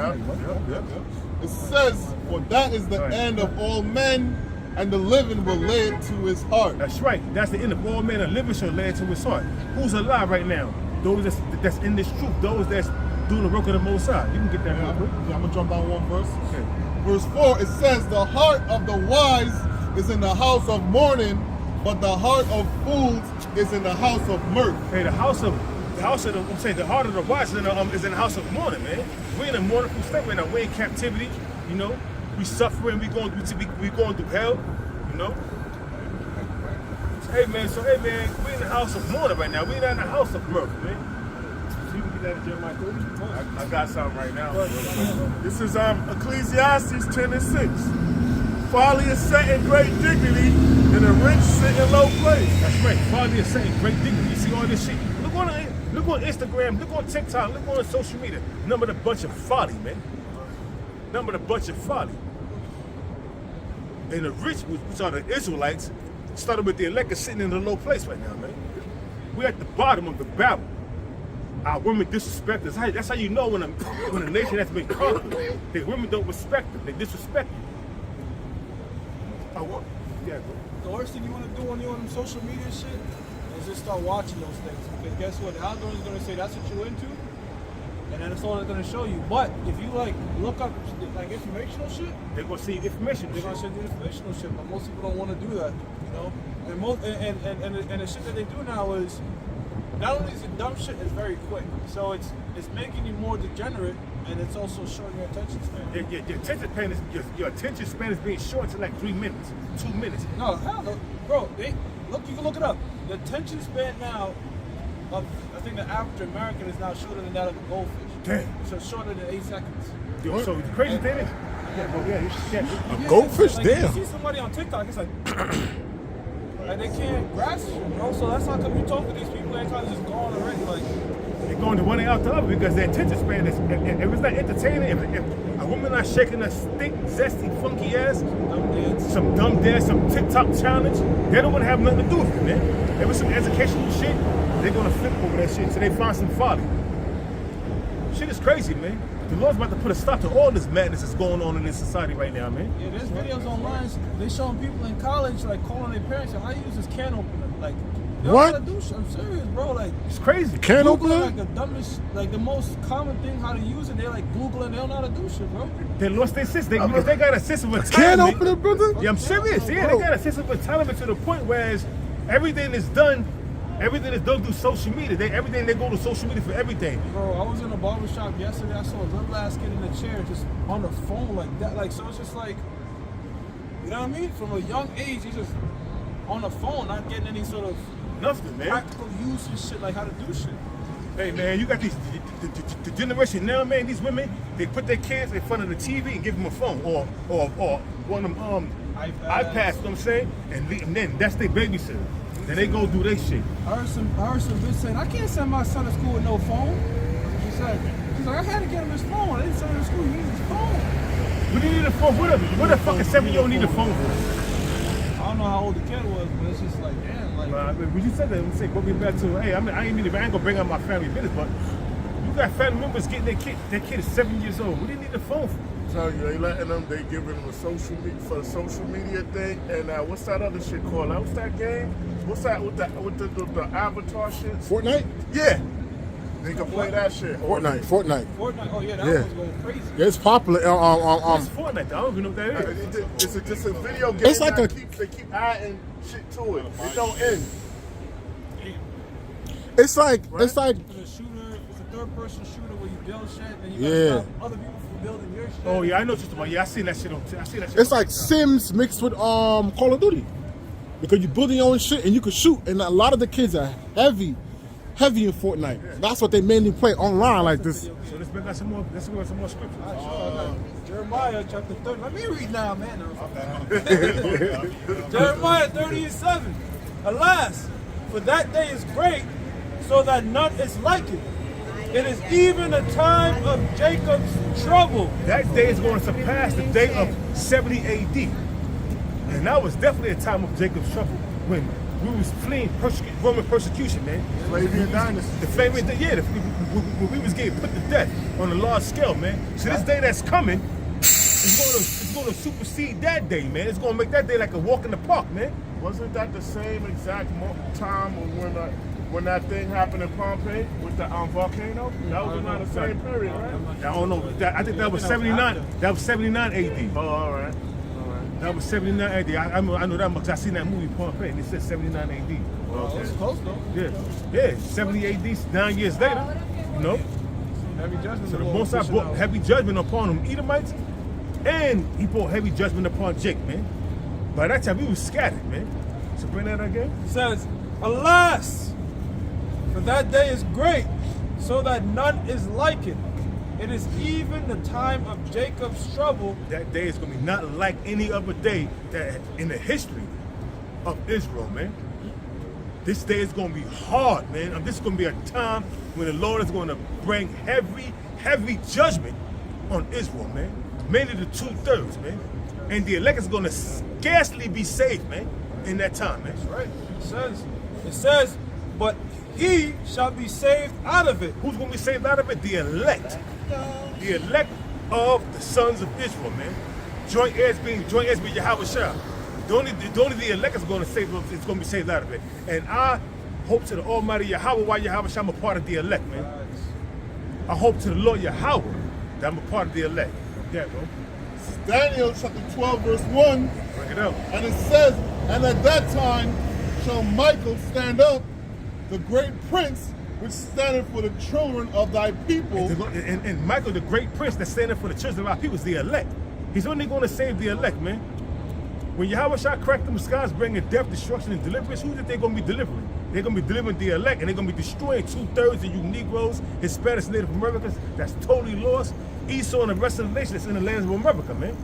It says, for that is the end of all men, and the living will lay it to his heart. That's right. That's the end of all men. A living shall lay it to his heart. Who's alive right now? Those that's in this truth. Those that's doing the work of the Most High. You can get that real quick. I'm gonna jump down one verse. Okay. Verse 4, it says, the heart of the wise is in the house of mourning, but the heart of fools is in the house of mirth. Hey, the heart of the wise is in the house of mourning, man. We're in a mournful state right now. We're in captivity, you know. We suffering. We going through hell, you know. Hey man, we're in the house of mourning right now. We're not in the house of mirth, man. So you can get that in Jeremiah 30. I got something right now. This is Ecclesiastes 10 and 6. Folly is set in great dignity, and the rich sit in low place. That's right. Folly is set in great dignity. You see all this shit. Look on Instagram, look on TikTok, look on social media. Number the bunch of folly, man. Number the bunch of folly. And the rich, which are the Israelites, started with the elect sitting in a low place right now, man. We're at the bottom of the barrel. Our women disrespect us. That's how you know when a nation has been conquered. The women don't respect them. They disrespect you. Yeah, bro. The worst thing you want to do when you're on social media shit is just start watching those things. Because guess what? The algorithm is going to say that's what you're into, and then it's all it's going to show you. But if you look up informational shit, They're gonna see information. they're going to send you informational shit. But most people don't want to do that, you know. And the shit that they do now is not only is it dumb shit, it's very quick. So it's making you more degenerate, and it's also shorting your attention span. Your attention span is being short to like 3 minutes, 2 minutes. No, hell no. Bro, you can look it up. The attention span now of, I think the average American is now shorter than that of a goldfish. Damn. So shorter than 8 seconds. Yo, so the crazy thing is, yeah, Goldfish, like, damn. You see somebody on TikTok, it's like they can't grasp you, bro. So that's how come you talk to these people every time just gone already. Like, they're going to one thing out the other because their attention span is, if it's not entertaining, if a woman not shaking a stink, zesty, funky ass, some dumb dance, some TikTok challenge, they don't want to have nothing to do with it, man. There was some educational shit, they're going to flip over that shit until they find some folly. Shit is crazy, man. The Lord's about to put a stop to all this madness that's going on in this society right now, man. yeah, there's videos online. They showing people in college like calling their parents, "How you use this can opener?" Like They don't What? know how to do shit. I'm serious, bro. Like, It's crazy. Can't open Googling it? like the dumbest, like the most common thing how to use it. They're like Googling, they don't know how to do shit, bro. They lost their system because they got a system of Can't retirement. open it, brother? Yeah, I'm serious. Yeah, they got a system of retirement to the point whereas everything is done through social media. Everything they go to social media for everything. Bro, I was in a barbershop yesterday. I saw a little ass kid in a chair just on the phone like that. Like, so it's just like, you know what I mean? From a young age, he's just on the phone, not getting any sort of Nothing, man. practical use and shit, like how to do shit. Hey, man, you got the generation now, man. These women, they put their kids in front of the TV and give them a phone or one of them iPads. You know what I'm saying? And then that's their babysitter. Then they go do their shit. I heard some bitch saying, I can't send my son to school with no phone. She's like, I had to get him his phone. I didn't send him to school, he needs his phone. What do you need a phone? What the fucking 7-year-old need a phone for? I don't know how old the kid was, but it's just like, damn, like. When you said that, we say, go get back to, hey, I ain't gonna bring up my family business, but you got family members getting their kid is 7 years old. What do you need a phone for? Tell you, they letting them, they giving them a social media for the social media thing, and what's that other shit called? What's that game? What's that with the avatar shit? Fortnite? Yeah, they can play that shit. Fortnite. Fortnite, oh yeah, that Yeah. one's going crazy. Yeah, it's popular. It's Fortnite. I don't even know what that is. It's just a video game. It's like that they keep adding shit to it. It don't end. It's like It's a shooter, it's a third-person shooter where you build shit and you Yeah. gotta stop other people from building your shit. Oh yeah, I know just about. Yeah, I seen that shit on. it's like Sims mixed with Call of Duty. Because you build your own shit and you can shoot, and a lot of the kids are heavy in Fortnite. That's what they mainly play online like this. So let's bring out some more. Let's go some more scriptures. Jeremiah chapter 30. Let me read now, man. Jeremiah 30:7. Alas, for that day is great, so that none is like it. It is even a time of Jacob's trouble. That day is going to surpass the day of 70 AD. And that was definitely a time of Jacob's trouble when we was fleeing Roman persecution, man. Flavian dynasty. The Flavian, when we was getting put to death on a large scale, man. So this day that's coming is going to supersede that day, man. It's going to make that day like a walk in the park, man. Wasn't that the same exact time when that thing happened in Pompeii with the volcano? That was around the same period, right? I don't know. I think that was 79. That was 79 AD. Oh, all right. That was 79 AD. I know that much. I seen that movie Pompeii, and it said 79 AD. Oh, it's close though. Yeah, 70 AD, 9 years later. You know? Heavy judgment. So the Most High brought heavy judgment upon them Edomites, and he brought heavy judgment upon Jake, man. By that time, we was scattered, man. So bring that again. It says, alas, for that day is great, so that none is like it. It is even the time of Jacob's trouble. That day is going to be not like any other day that in the history of Israel, man. This day is going to be hard, man. This is going to be a time when the Lord is going to bring heavy judgment on Israel, man. Mainly the 2/3, man. And the elect is going to scarcely be saved, man, in that time, man. That's right. It says, but he shall be saved out of it. Who's going to be saved out of it? The elect. The elect of the sons of Israel, man. Joint heirs being Yahweh Shah. The only the elect is going to save them, is going to be saved out of it. And I hope to the Almighty Yahweh, why Yahweh Shah, I'm a part of the elect, man. I hope to the Lord Yahweh that I'm a part of the elect. Yeah, bro. Daniel chapter 12 verse 1. Bring it out. And it says, and at that time shall Michael stand up, the great prince, which standeth for the children of thy people. And Michael, the great prince that's standing for the children of our people, is the elect. He's only going to save the elect, man. When Yahweh shall crack them skies, bringing death, destruction, and deliverance, who think they're going to be delivering? They're going to be delivering the elect, and they're going to be destroying 2/3 of you Negroes, Hispanics, Native Americans that's totally lost. Esau and the rest of the nation that's in the lands of America, man.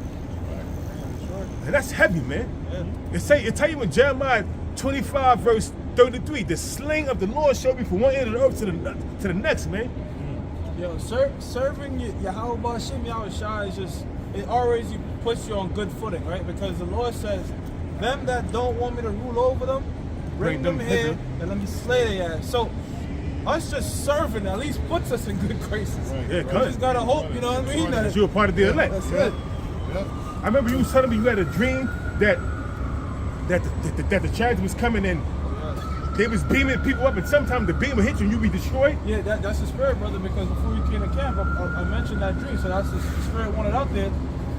And that's heavy, man. It tell you in Jeremiah 25 verse 33, the sling of the Lord shall be from one end of the earth to the next, man. Yo, serving Yahweh Bashim Yahweh Shah is just, it always puts you on good footing, right? Because the Lord says, them that don't want me to rule over them, bring them here and let me slay their ass. So us just serving at least puts us in good graces. Yeah, We just gotta hope, you know what I mean? That you're a part of the elect. That's it. I remember you was telling me you had a dream that the chariots was coming in They was beaming people up, and sometimes the beam will hit you and you be destroyed. Yeah, that's the spirit, brother, because before you came to camp, I mentioned that dream, so that's the spirit wanted out there.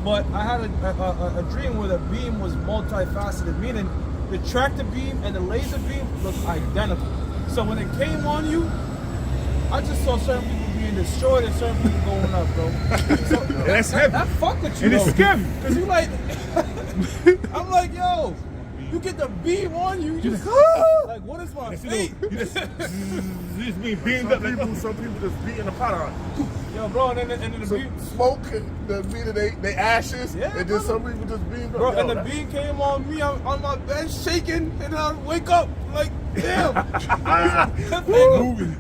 But I had a dream where the beam was multifaceted, meaning the tractor beam and the laser beam looked identical. So when it came on you, I just saw certain people being destroyed and certain people going up, bro. So That's heavy. That fuck with you, And it's though. scary. Cause you like, I'm like, yo, you get the beam on you, you just like, what is my fate? You just being beamed up. Some people just beating the pot on. Yo, bro, and then the So beam, smoke, the meaning they ashes, Yeah, and then brother. some people just beamed up. bro, Yo, and the that- beam came on me. I'm on my bed shaking, and I wake up like, damn. Moving.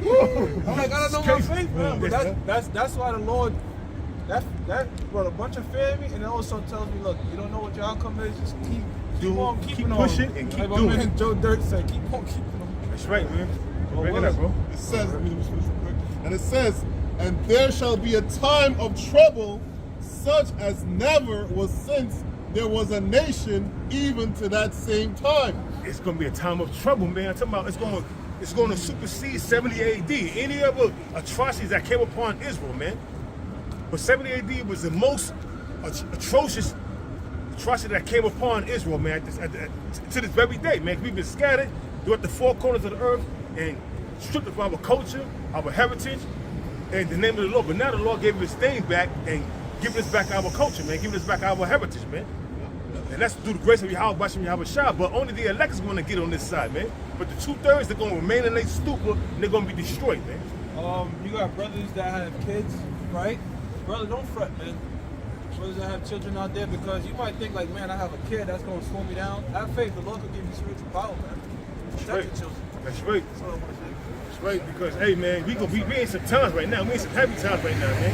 I'm like, I don't know my faith, man. But that's why the Lord, that brought a bunch of fear in me, and it also tells me, look, you don't know what your outcome is. Just keep on keeping keep on. pushing and keep like my doing man it. Joe Dirt said, keep on keeping on. That's right, man. Oh, Bring it what? up, bro. It says, let me finish real quick. And it says, and there shall be a time of trouble such as never was since there was a nation even to that same time. It's gonna be a time of trouble, man. I'm talking about it's going to supersede 70 AD. Any other atrocities that came upon Israel, man. But 70 AD was the most atrocious atrocity that came upon Israel, man. To this very day, man. We've been scattered throughout the four corners of the earth and stripped of our culture, our heritage, and the name of the Lord. But now the Lord gave us things back and giving us back our culture, man. Giving us back our heritage, man. And that's through the grace of Yahweh Bashem Yahweh Shah. But only the elect is going to get on this side, man. But the 2/3, they're going to remain in their stupor and they're going to be destroyed, man. You got brothers that have kids, right? Brother, don't fret, man. Brothers that have children out there, because you might think like, man, I have a kid that's going to slow me down. Have faith. The Lord will give you spiritual power, man. Protect right. your children. That's right. That's all I want to say. That's right. Because, hey, man, we in some times right now. We in some heavy times right now, man.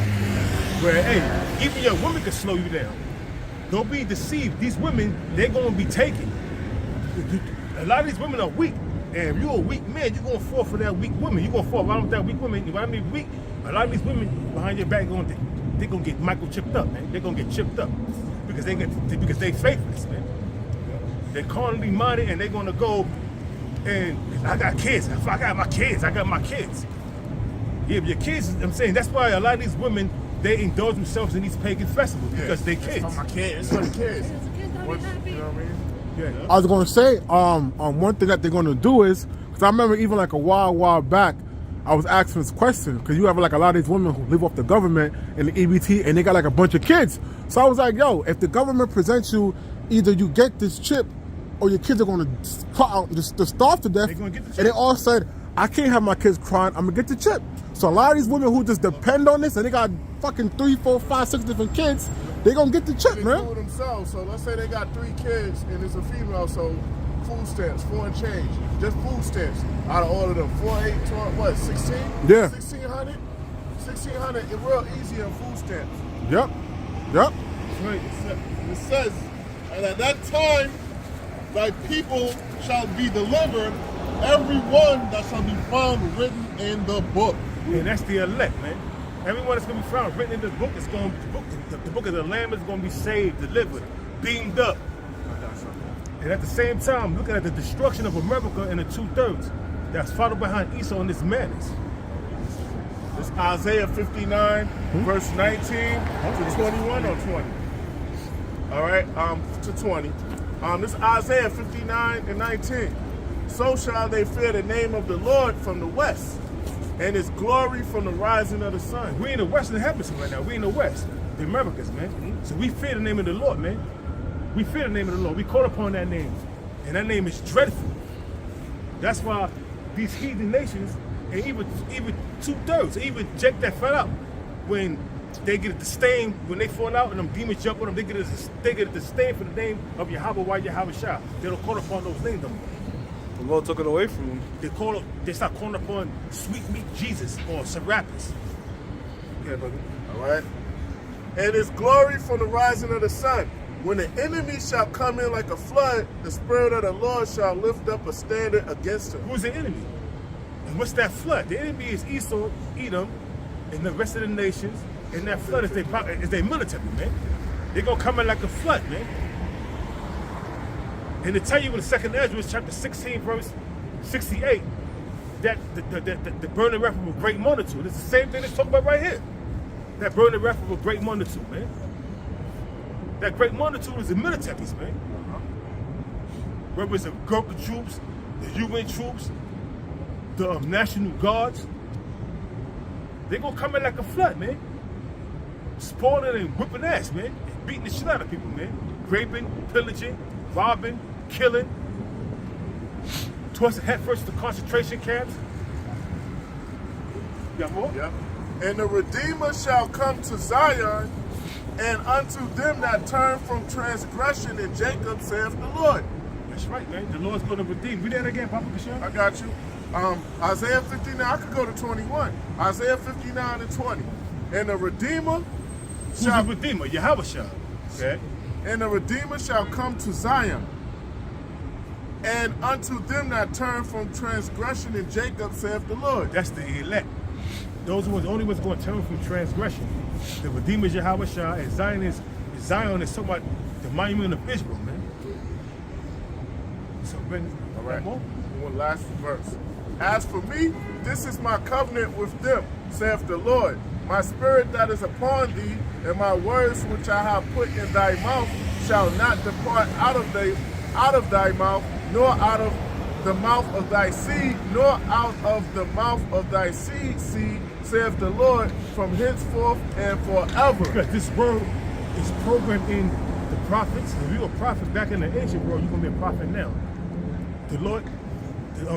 Where, hey, even your women can slow you down. Don't be deceived. These women, they're going to be taken. A lot of these women are weak. And if you're a weak man, you're going to fall for that weak woman. You're going to fall around with that weak woman. When I mean weak, a lot of these women behind your back, they're going to get microchipped up, man. They're going to get chipped up. Because they faithless, man. They're carnally minded and they're going to go and I got kids. If I got my kids, I got my kids. Yeah, but your kids, I'm saying, that's why a lot of these women, they indulge themselves in these pagan festivals because they kids. my kids. It's for the kids. Kids don't What- be happy. you know what I mean? Yeah. I was gonna say, one thing that they're gonna do is, because I remember even like a while back, I was asking this question because you have like a lot of these women who live off the government and the EBT, and they got like a bunch of kids. So I was like, yo, if the government presents you, either you get this chip, or your kids are gonna just starve to death. They're gonna get the chip. And they all said, I can't have my kids crying. I'm gonna get the chip. So a lot of these women who just depend on this, and they got fucking 3, 4, 5, 6 different kids, they gonna get the chip, They man. do it themselves. So let's say they got 3 kids and it's a female, so food stamps, 4 and change. Just food stamps. Out of all of them. 4, 8, 12, what, 16? Yeah. 1600? 1600, it's real easy on food stamps. Yep. Right. It says, and at that time thy people shall be delivered, every one that shall be found written in the book. And that's the elect, man. Everyone that's going to be found written in this book is going to, the book of the Lamb is going to be saved, delivered, beamed up. And at the same time, looking at the destruction of America in the 2/3 that's followed behind Esau in this madness. It's Isaiah 59, verse 19 to 21 or 20. All right, to 20. This is Isaiah 59 and 19. So shall they fear the name of the Lord from the west, and his glory from the rising of the sun. We're in the Western Hemisphere right now. We're in the West, the Americas, man. So we fear the name of the Lord, man. We fear the name of the Lord. We call upon that name. And that name is dreadful. That's why these heathen nations, and even 2/3, even Jake that fell out, when they get a disdain, when they fall out and them demons jump on them, they get a disdain for the name of Yahweh Yahweh Shah. They don't call upon those names no more. The Lord took it away from them. They start calling upon sweet meat Jesus or Serapis. Yeah, brother. All right. And his glory from the rising of the sun. When the enemy shall come in like a flood, the Spirit of the Lord shall lift up a standard against him. Who's the enemy? And what's that flood? The enemy is Esau, Edom, and the rest of the nations. And that flood is their military, man. They're going to come in like a flood, man. And to tell you in the 2nd Ezra, chapter 16, verse 68, that the burning wrath of a great multitude. It's the same thing that's talking about right here. That burning wrath of a great multitude, man. That great multitude is the militaries, man. Whether it's the Gurkha troops, the UN troops, the National Guards, they gonna come in like a flood, man. Spoiling and whipping ass, man. And beating the shit out of people, man. Raping, pillaging, robbing, killing. Tossing headfirst to concentration camps. You got more? Yeah. And the Redeemer shall come to Zion, and unto them that turn from transgression in Jacob, saith the Lord. That's right, man. The Lord's going to redeem. Read that again, Papa Kishon. I got you. Isaiah 59, I could go to 21. Isaiah 59 and 20. And the Redeemer Who's shall, the Redeemer? Yahushua. Okay. and the Redeemer shall come to Zion, and unto them that turn from transgression in Jacob, saith the Lord. That's the elect. Those are the only ones going to turn from transgression. The Redeemer is Yahushua, and Zion is somewhat the monument of Israel, man. So, All right. more? One last verse. As for me, this is my covenant with them, saith the Lord. My spirit that is upon thee, and my words which I have put in thy mouth, shall not depart out of thy mouth, nor out of the mouth of thy seed, nor out of the mouth of thy seed, saith the Lord, from henceforth and forever. Because this word is programmed in the prophets. If you were a prophet back in the ancient world, you're going to be a prophet now. The Lord,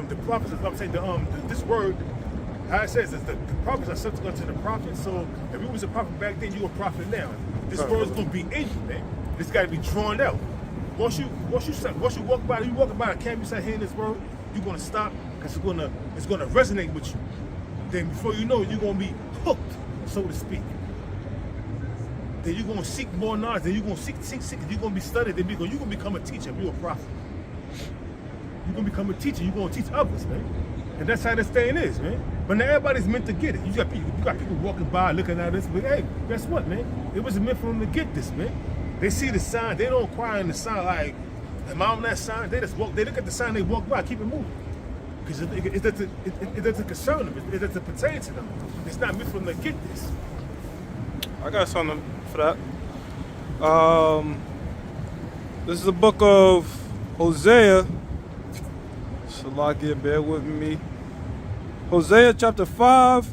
the prophets, I'm saying, this word, how it says, is the prophets are subsequent to the prophets. So if you was a prophet back then, you were a prophet now. This word is going to be in you, man. This got to be drawn out. Once you walk by a camp, you start hearing this word, you're going to stop because it's going to resonate with you. Then before you know it, you're going to be hooked, so to speak. Then you're going to seek more knowledge. Then you're going to seek. You're going to be studied. Then you're going to become a teacher. You're a prophet. You're going to become a teacher. You're going to teach others, man. And that's how this thing is, man. But now everybody's meant to get it. You got people walking by looking at this, but hey, guess what, man? It wasn't meant for them to get this, man. They see the sign. They don't inquire in the sign like, am I on that sign? They just walk. They look at the sign. They walk by. Keep it moving. Because it doesn't concern them. It doesn't pertain to them. It's not meant for them to get this. I got something for that. This is the book of Hosea. Salakia, bear with me. Hosea chapter 5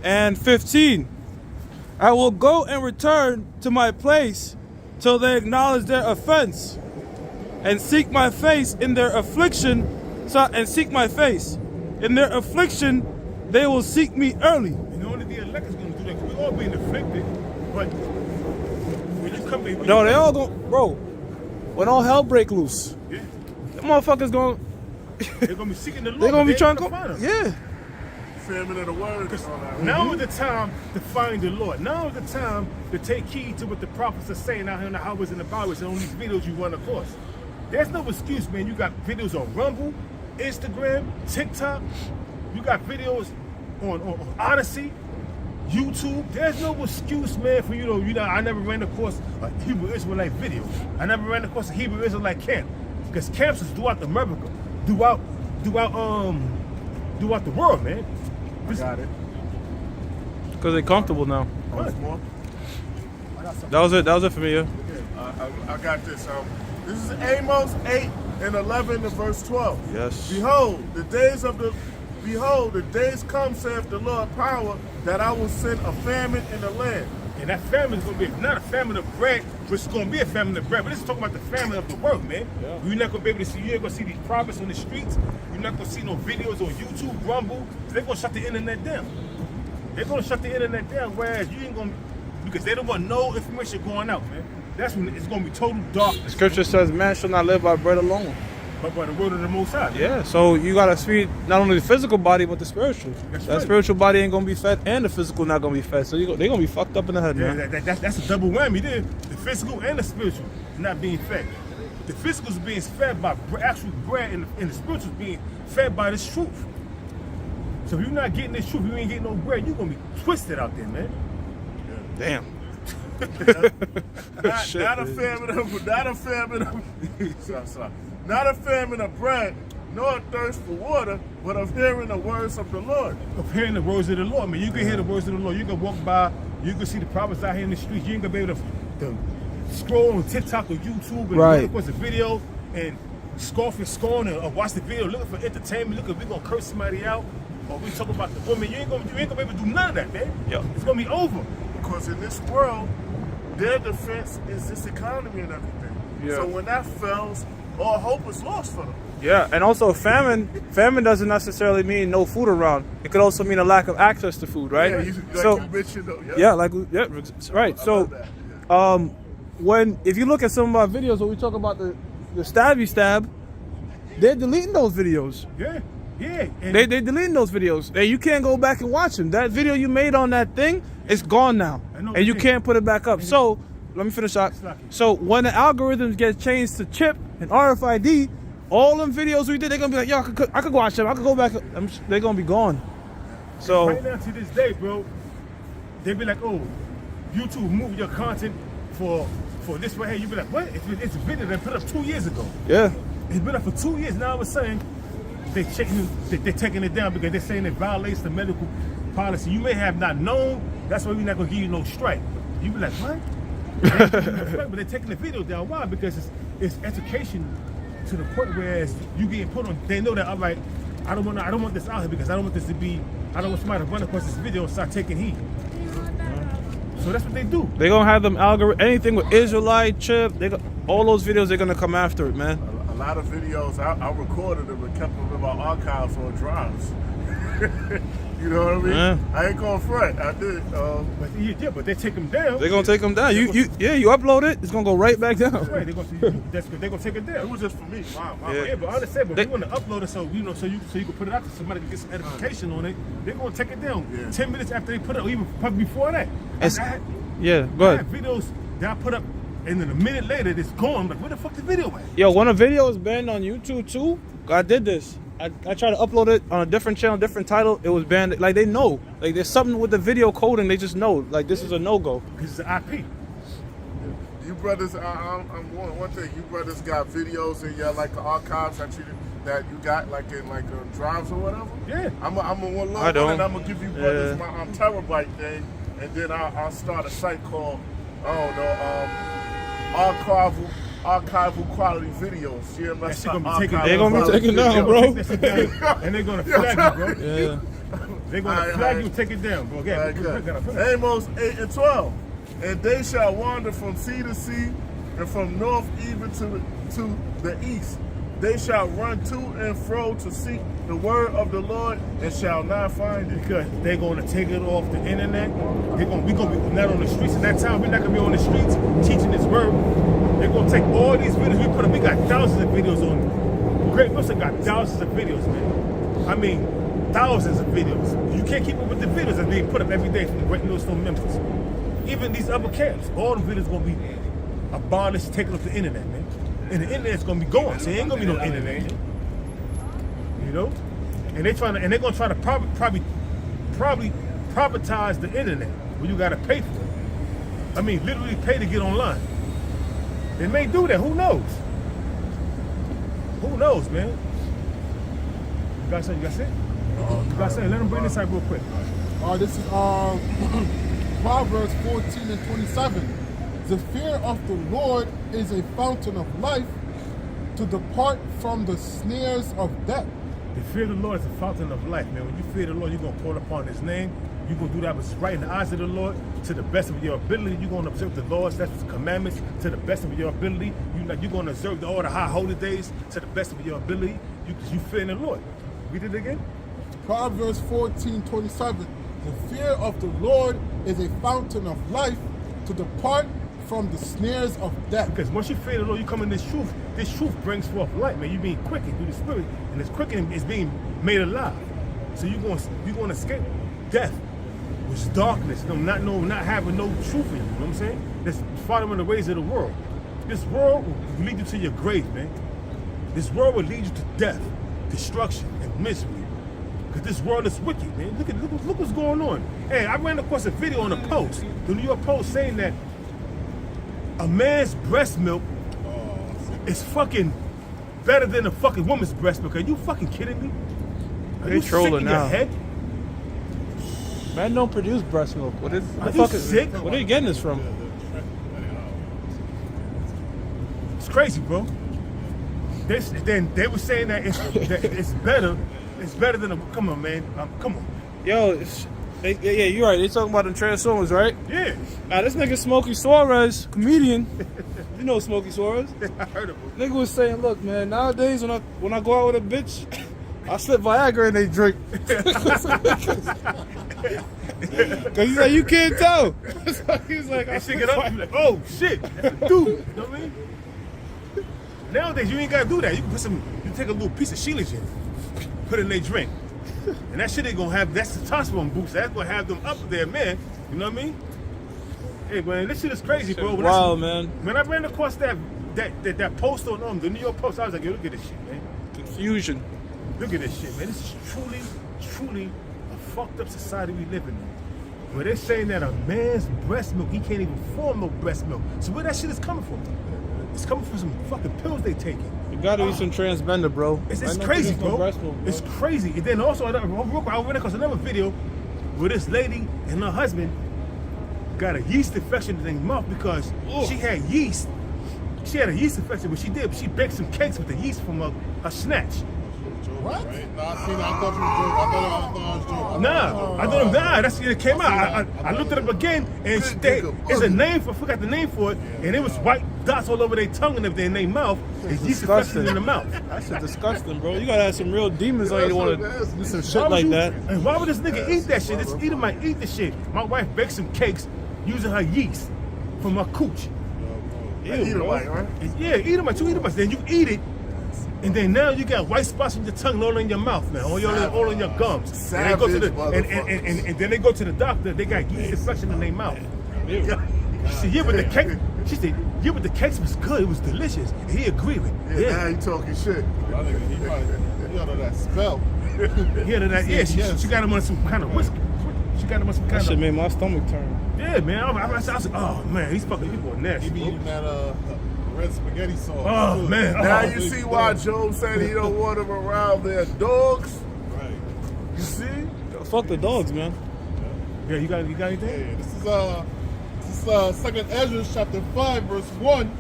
and 15. I will go and return to my place till they acknowledge their offense and seek my face in their affliction. And seek my face. In their affliction, they will seek me early. And only the elect is going to do that, because we're all being afflicted. But when you come in... No, they all go... Bro, when all hell break loose, Yeah. the motherfuckers going... They're going to be seeking the Lord. They're going to be They trying ain't to gonna go... find him. Yeah. Famine of the word. Now is the time to find the Lord. Now is the time to take heed to what the prophets are saying out here in the highways and the byways and on these videos you run across. There's no excuse, man. You got videos on Rumble, Instagram, TikTok. You got videos on Odyssey, YouTube. There's no excuse, man, for you know. I never ran across a Hebrew Israelite video. I never ran across a Hebrew Israelite camp, because camps is throughout America, throughout the world, man. I got it. Because they're comfortable now. Once more. That was it for me, yeah. I got this. This is Amos 8 and 11 to verse 12. Yes. Behold, the days come, saith the Lord power, that I will send a famine in the land. And that famine is going to be not a famine of bread, which is going to be a famine of bread, but this is talking about the famine of the world, man. Yeah. You're not going to be able to see, you ain't going to see these prophets on the streets. You're not going to see no videos on YouTube, Rumble. They're going to shut the internet down. They're going to shut the internet down, whereas you ain't going to, because they don't want no information going out, man. That's when it's going to be total darkness. Scripture says man shall not live by bread alone. But by the word of the Most High. Man. Yeah, so you got to feed not only the physical body, but the spiritual. That's that right. spiritual body ain't going to be fed, and the physical not going to be fed. So they're going to be fucked up in the head, Yeah, man. that's a double whammy there. The physical and the spiritual not being fed. The physical is being fed by actual bread, and the spiritual is being fed by this truth. So if you're not getting this truth, you ain't getting no bread, you're going to be twisted out there, man. Damn. Not a famine of not a famine of bread, nor thirst for water, but of hearing the words of the Lord. Of hearing the words of the Lord, man. You can hear the words of the Lord. You can walk by, you can see the prophets out here in the streets. You ain't gonna be able to scroll on TikTok or YouTube and Right. look at the video and scoff and scorn or watch the video looking for entertainment. Look, if we gonna curse somebody out or we talk about the woman, you ain't gonna be able to do none of that, man. Yeah. It's gonna be over. Because in this world, their defense is this economy and everything. Yeah. So when that fails, all hope is lost for them. Yeah, and also famine doesn't necessarily mean no food around. It could also mean a lack of access to food, right? Yeah, you mentioned though. yeah, right. I So, love that, yeah. if you look at some of our videos where we talk about the stabby stab, they're deleting those videos. Yeah, yeah. And They deleting those videos, and you can't go back and watch them. That video you made on that thing is gone now, I know and you it is. can't put it back up. So let me finish out. So when the algorithms get changed to chip and RFID, all them videos we did, they're gonna be like, yo, I could watch them. I could go back. They're gonna be gone. So right now to this day, bro, they be like, oh, YouTube move your content for this right here. You be like, what? It's a video they put up 2 years ago. yeah, It's been up for 2 years. Now all of a sudden, they're taking it down because they're saying it violates the medical policy. You may have not known. That's why we're not gonna give you no strike. You be like, what? They ain't giving you no strike, but they're taking the video down. Why? Because it's education to the point where you getting put on. They know that, all right, I don't want this out here because I don't want this to be. I don't want somebody to run across this video and start taking heat. So that's what they do. they're gonna have them anything with Israelite chip. All those videos they're gonna come after it, man. A lot of videos, I recorded them and kept them in my archives on drives. You know what I mean? Yeah. I ain't going front. I did. But they take them down. They're gonna take them down. You upload it, it's gonna go right back down. Right, they're gonna take it down. It was just for me. Yeah, but I understand. But if you want to upload it, so you can put it out, so somebody can get some edification on it. They're gonna take it down 10 minutes after they put it, or even probably before that. Yeah, go I ahead. have videos that I put up, and then a minute later, it's gone. I'm like, where the fuck the video at? Yo, when a video is banned on YouTube too, I did this. I tried to upload it on a different channel, different title. It was banned. Like they know. Like there's something with the video coding. They just know. Like this is a no-go. Because it's an IP. You brothers, I'm one thing. You brothers got videos in your like archives that you got like in like drives or whatever. Yeah. I'm a one load I don't. and I'm gonna give you brothers my terabyte thing, and then I'll start a site called archival quality videos. GMS That shit gonna be taken They gonna be taken down, bro. And they're gonna flag you, bro. Yeah. They're gonna flag you and take it down, bro. Yeah, Amos 8:12. And they shall wander from sea to sea, and from north even to the east. They shall run to and fro to seek the word of the Lord, and shall not find it. because they're gonna take it off the internet. We gonna be not on the streets. In that time, we're not gonna be on the streets teaching this word. They're gonna take all these videos we put up. We got thousands of videos on. Great Wilson got thousands of videos, man. I mean, thousands of videos. You can't keep up with the videos that being put up every day from the Great Millstone members. Even these other camps, all the videos gonna be abolished, taken off the internet, man. And the internet's gonna be gone, so there ain't gonna be no internet. You know? And they're gonna try to probably privatize the internet where you gotta pay for it. I mean, literally pay to get online. They may do that, who knows? Who knows, man? You got something you got to say? You got to say, let them bring this out real quick. This is Proverbs 14 and 27. The fear of the Lord is a fountain of life, to depart from the snares of death. The fear of the Lord is a fountain of life, man. When you fear the Lord, you're going to call upon his name. You're going to do that what's right in the eyes of the Lord to the best of your ability. You're going to observe the Lord's commandments to the best of your ability. You're going to observe all the high holy days to the best of your ability. You fear the Lord. Read it again. Proverbs 14:27. The fear of the Lord is a fountain of life, to depart from the snares of death. Because once you fear the Lord, you come in this truth. This truth brings forth light, man. You're being quickened through the Spirit, and this quickening is being made alive. So you're going to escape death, which is darkness. Not having no truth in you. You know what I'm saying? That's following the ways of the world. This world will lead you to your grave, man. This world will lead you to death, destruction, and misery. Because this world is wicked, man. Look what's going on. Hey, I ran across a video on the Post, the New York Post, saying that a man's breast milk is fucking better than a fucking woman's breast milk. Are you fucking kidding me? Are They you sick trolling in now. your head? Man don't produce breast milk. What Are the you fuck is sick? Where are you getting this from? It's crazy, bro. Then they were saying that it's better. It's better than a. Come on, man. Come on. Yo, yeah, you're right. They talking about the Transformers, right? Yeah. Now this nigga Smokey Suarez, comedian. You know Smokey Suarez? I heard of him. Nigga was saying, look, man, nowadays when I go out with a bitch, I slip Viagra and they drink. Cause he's like, you can't tell. So he's like, They shake it up. You like, oh shit, that's a dude. You know what I mean? Nowadays you ain't gotta do that. You take a little piece of Sheila's in, put it in their drink, and that shit ain't gonna have. That's the testosterone boost. That's gonna have them up there, man. You know what I mean? Hey man, this shit is crazy, bro. Wow, man. When I ran across that post on the New York Post, I was like, yo, look at this shit, man. Confusion. Look at this shit, man. This is truly a fucked up society we live in. Where they're saying that a man's breast milk, he can't even form no breast milk. So where that shit is coming from? It's coming from some fucking pills they taking. You gotta be some transbender, bro. It's I don't crazy, think there's no bro. breast milk, bro. It's crazy. And then also, I ran across another video where this lady and her husband got a yeast infection in their mouth because she had yeast. She had a yeast infection. What she did, she baked some cakes with the yeast from her snatch. What? No, I seen it. I thought you was joking. Nah, I thought that's it came out. I looked it up again, and it's a name for. I forgot the name for it, and it was white dots all over their tongue and everything in their mouth. It's yeast infection in the mouth. That shit disgusting, bro. You gotta have some real demons on you to want to do some shit Why would like you- that. And why would this nigga eat that shit? This eater might eat the shit. My wife baked some cakes using her yeast from her cooch. Eat bro. right? Yeah, eat them, two eat them. Then you eat it, and then now you got white spots on your tongue, all in your mouth, man, all in your gums. And they go to the and then they go to the doctor. They got yeast infection in their mouth. She said, yeah, but the cake. She said, yeah, but the cakes was good. It was delicious. And he agreed with it. Yeah, now you talking shit. He under that spell. Yeah, that. Yeah, she got him on some kind of whiskey. She got him on some That kind shit of. made my stomach turn. Yeah, man. I was like, oh man, these fucking people are nasty. He be bro. eating that red spaghetti sauce. Oh man. Now Oh. you see why Joe said he don't want them around their dogs. Right. You see? Fuck the dogs, man. Yeah, you got anything? Yeah, this is Second Ezra chapter 5 verse 1,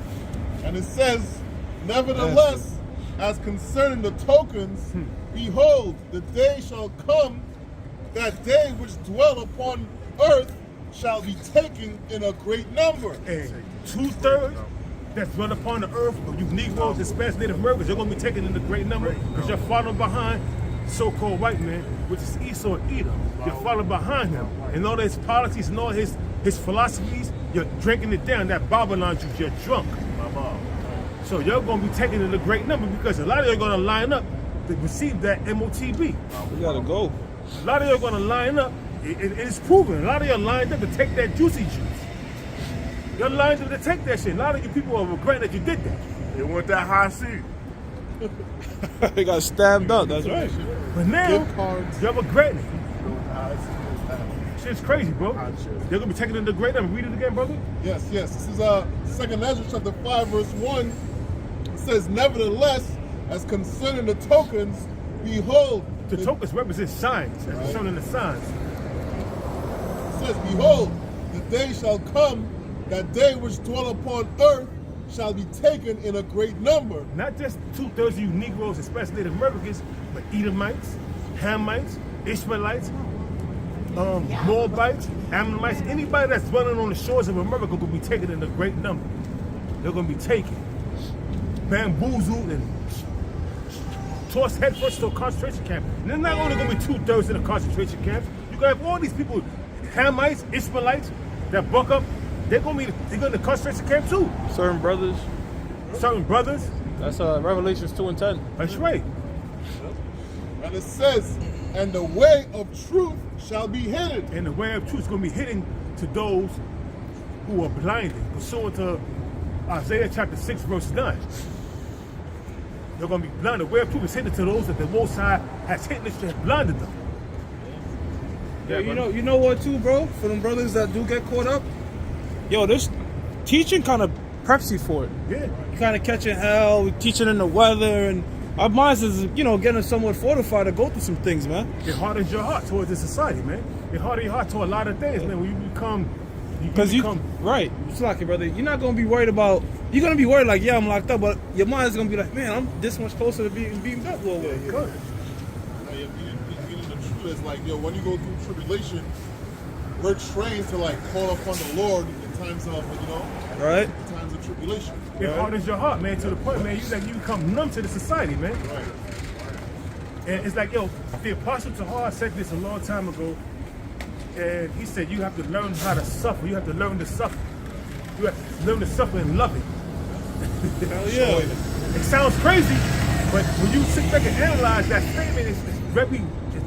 and it says, nevertheless, as concerning the tokens, behold, the day shall come, that they which dwell upon earth shall be taken in a great number. And 2/3 that's run upon the earth, you Negroes, Hispanics, Native Americans, you're gonna be taken in a great number because you're following behind so-called white man, which is Esau and Edom. You're following behind him, and all his policies and all his philosophies. You're drinking it down. That Babylon juice, you're drunk. So you're gonna be taken in a great number because a lot of you are gonna line up to receive that MOTB. We gotta go. A lot of you are gonna line up. It's proven. A lot of you are lined up to take that juicy juice. You're lined up to take that shit. A lot of you people are regretting that you did that. You want that high seat? They got stabbed up. That's right. But now, Gift cards. you're regretting it. Shit's crazy, bro. They're gonna be taking it in the great number. Read it again, brother. Yes. This is Second Ezra chapter 5 verse 1. It says, nevertheless, as concerning the tokens, behold, The tokens represent signs. That's concerning the signs. It says, behold, the day shall come, that they which dwell upon earth shall be taken in a great number. Not just 2/3 of you Negroes, especially Native Americans, but Edomites, Hamites, Ishmaelites, Moabites, Ammonites, anybody that's dwelling on the shores of America will be taken in a great number. They're going to be taken, bamboozled, and tossed headfirst to a concentration camp. And they're not only going to be 2/3 in the concentration camps. You're going to have all these people, Hamites, Ishmaelites, that buck up. They're going to the concentration camp too. Certain brothers. Certain brothers. That's Revelations 2:10. That's right. And it says, and the way of truth shall be hidden. And the way of truth is going to be hidden to those who are blinded, pursuant to Isaiah chapter 6, verse 9. They're going to be blinded. The way of truth is hidden to those that the Most High has hidden has blinded them. Yeah, you know what too, bro? For them brothers that do get caught up, yo, this teaching kind of preps you for it. Yeah. You kind of catching hell, teaching in the weather, and our minds is, you know, getting somewhat fortified to go through some things, man. It hardens your heart towards the society, man. It hardens your heart to a lot of things, man. When you become, right, it's like it, brother. You're not gonna be worried about. You're gonna be worried like, yeah, I'm locked up, but your mind's gonna be like, man, I'm this much closer to being beaten up a little bit. Like, you know, the truth is like, yo, when you go through tribulation, we're trained to like call upon the Lord in times of, you know, Right. in times of tribulation. It hardens your heart, man, to the point, man, you become numb to the society, man. Right. And it's like, yo, the Apostle Tahar said this a long time ago, and he said you have to learn how to suffer. You have to learn to suffer. You have to learn to suffer and love it. Hell yeah. It sounds crazy, but when you sit back and analyze that statement,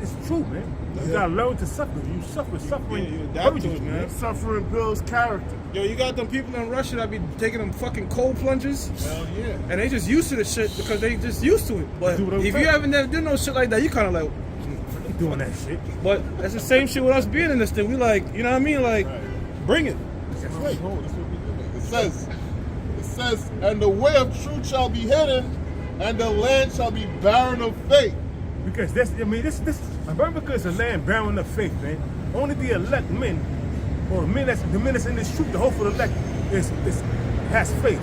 it's true, man. You gotta learn to suffer. You suffer, suffering. Yeah, you adapt to it, encourages you, man. Suffering builds character. Yo, you got them people in Russia that be taking them fucking cold plunges. Hell yeah. And they just used to the shit because they just used to it. But Do what if I'm you saying. haven't never done no shit like that, you kind of like. I'm doing that shit. But that's the same shit with us being in this thing. We like, you know what I mean? Like, bring it. That's right. Oh, that's what we doing. It says, and the way of truth shall be hidden, and the land shall be barren of faith. Because this America is a land barren of faith, man. Only the elect men, or the men that's in this truth, the hope for the elect has faith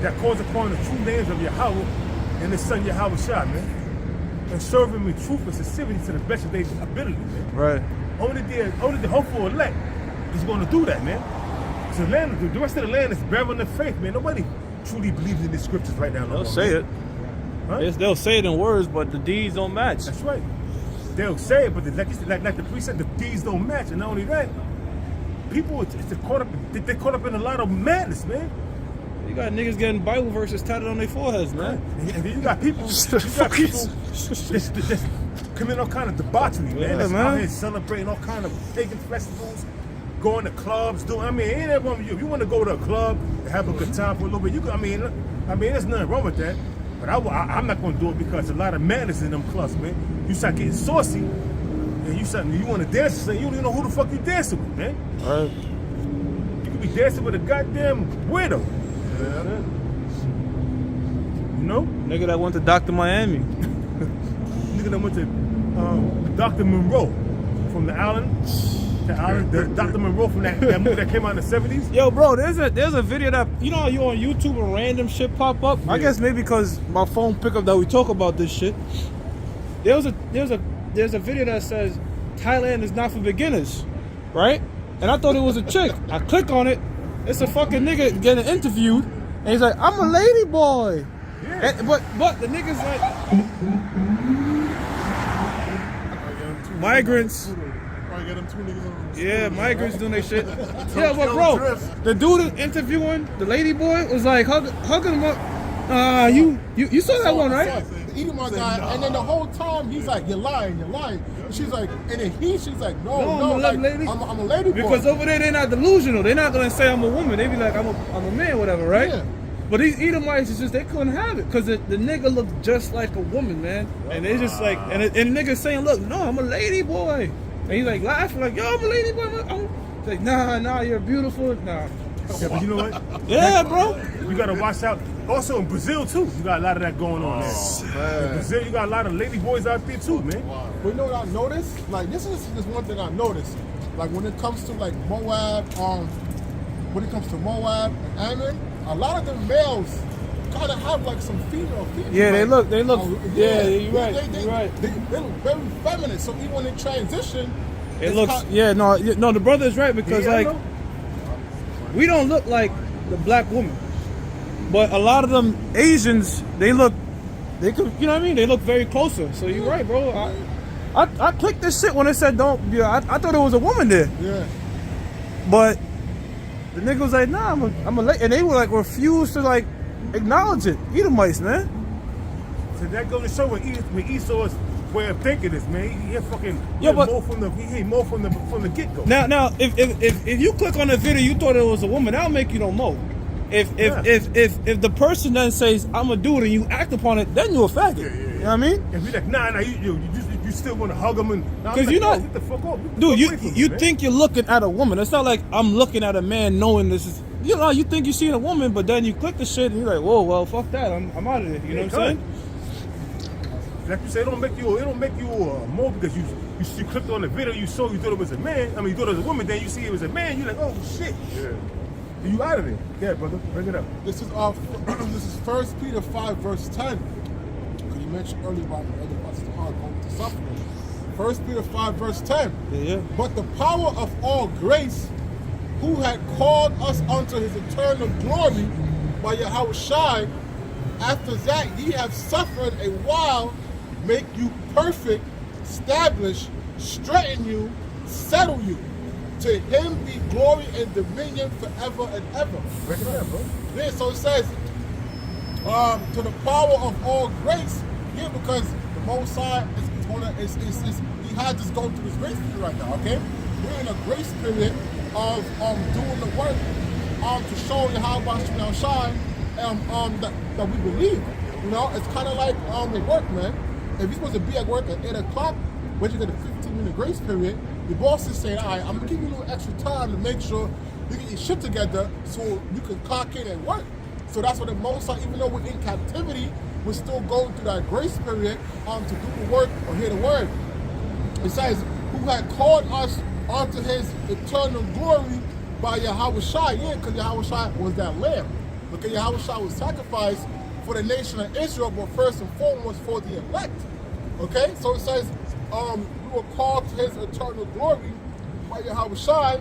that calls upon the true names of Yahweh and His Son Yahweh Shah, man, and serve Him with truth and sincerity to the best of their ability, man. Right. Only the hopeful elect is going to do that, man. So the rest of the land is barren of faith, man. Nobody truly believes in the scriptures right now. They'll say it. Huh? Yes, they'll say it in words, but the deeds don't match. That's right. They'll say it, but like the priest said, the deeds don't match. And not only that, people they're caught up in a lot of madness, man. You got niggas getting Bible verses tatted on their foreheads, man. And then you got people that's committing all kind of debauchery, man. Yeah, That's man. out here celebrating all kind of pagan festivals, going to clubs, ain't that wrong with you? If you want to go to a club and have a good time for a little bit, you can, I mean, there's nothing wrong with that. But I'm not going to do it because a lot of madness in them clubs, man. You start getting saucy, and you want to dance, and you don't even know who the fuck you dancing with, man. Right. You could be dancing with a goddamn weirdo. Yeah. You know? Nigga that went to Dr. Miami. Nigga that went to Dr. Monroe from the island. Dr. Monroe from that movie that came out in the 70s. Yo, bro, there's a video that, you know how you on YouTube and random shit pop up? I Yeah. guess maybe because my phone pick up that we talk about this shit. There's a video that says Thailand is not for beginners, right? And I thought it was a chick. I click on it, it's a fucking nigga getting interviewed, and he's like, I'm a lady boy. Yeah. And, but the nigga's like migrants. Probably get them two niggas on the Yeah, migrants doing their shit. Yeah, but bro, the dude interviewing the lady boy was like hugging him up. You saw that one, right? The Edomite guy, and then the whole time he's like, you're lying. And she's like, and then she's like, no, I'm a like, lady. I'm a lady boy. Because over there they're not delusional. They're not gonna say I'm a woman. They be like I'm a man, whatever, right? Yeah. But these Edomites is just they couldn't have it because the nigga looked just like a woman, man. And they just like and the nigga saying, look, no, I'm a lady boy. And he's like laughing like, yo, I'm a lady boy. He's like, nah, you're beautiful. Nah. Yeah, but you know what? Yeah, bro. You gotta watch out. Also in Brazil too, you got a lot of that going on there. In Brazil, you got a lot of lady boys out there too, man. But you know what I noticed? Like, this is just one thing I noticed. Like, when it comes to like Moab, when it comes to Moab and Ammon, a lot of the males kind of have like some female features. Yeah, they like, look. Yeah, you're right. They, You're right. They look very feminine. So even when they transition, It it's looks. kind- No, the brother is right because Yeah, I like know. we don't look like the black woman, but a lot of them Asians, they could, you know what I mean? They look very closer. So you're right, bro. I clicked this shit when it said don't. Yeah, I thought it was a woman there, Yeah. but the nigga was like, nah, I'm a lady, and they were like refused to like acknowledge it. Edomites, man. So that goes to show what Esau's way of thinking is, man. He fucking Yeah, but- more from the get go. Now, if you click on the video, you thought it was a woman, that'll make you no more. If the person then says I'm a dude and you act upon it, then you a faggot. You know what I mean? If you like, nah, you still want to hug him and nah, I'm 'Cause like, you know- yo, get the fuck off. Get the Dude, fuck away from me, you man. think you're looking at a woman. It's not like I'm looking at a man knowing this is you know, you think you see a woman, but then you click the shit and you're like, whoa, well, fuck that, I'm out of there. You know what I'm saying? Like you say, it don't make you more because you clicked on the video, you saw, you thought it was a man. I mean, you thought it was a woman. Then you see it was a man. You're like, oh shit. Yeah. You out of there? Yeah, brother. Bring it up. This is this is 1 Peter 5 verse 10. Because you mentioned earlier about the other parts of the heart going to suffering. 1 Peter 5 verse 10. Yeah. But the power of all grace, who had called us unto his eternal glory by Yahweh Shai, after that ye have suffered a while, make you perfect, establish, straighten you, settle you. To him be glory and dominion forever and ever. Break it up, bro. Yeah, so it says, to the power of all grace, yeah, because the Most High he has just gone through this grace period right now, okay? We're in a grace period of doing the work to show you how much you now shine that we believe. You know, it's kind of like at work, man. If you're supposed to be at work at 8 o'clock, but you get a 15-minute grace period, the boss is saying, all right, I'm gonna give you a little extra time to make sure you get your shit together so you can clock in and work. So that's what the Most High, even though we're in captivity, we're still going through that grace period to do the work or hear the word. It says, who had called us unto his eternal glory by Yahweh Shai. Yeah, because Yahweh Shai was that lamb. Because Yahweh Shai was sacrificed for the nation of Israel, but first and foremost for the elect. Okay, so it says, we were called to his eternal glory by Yahweh Shai.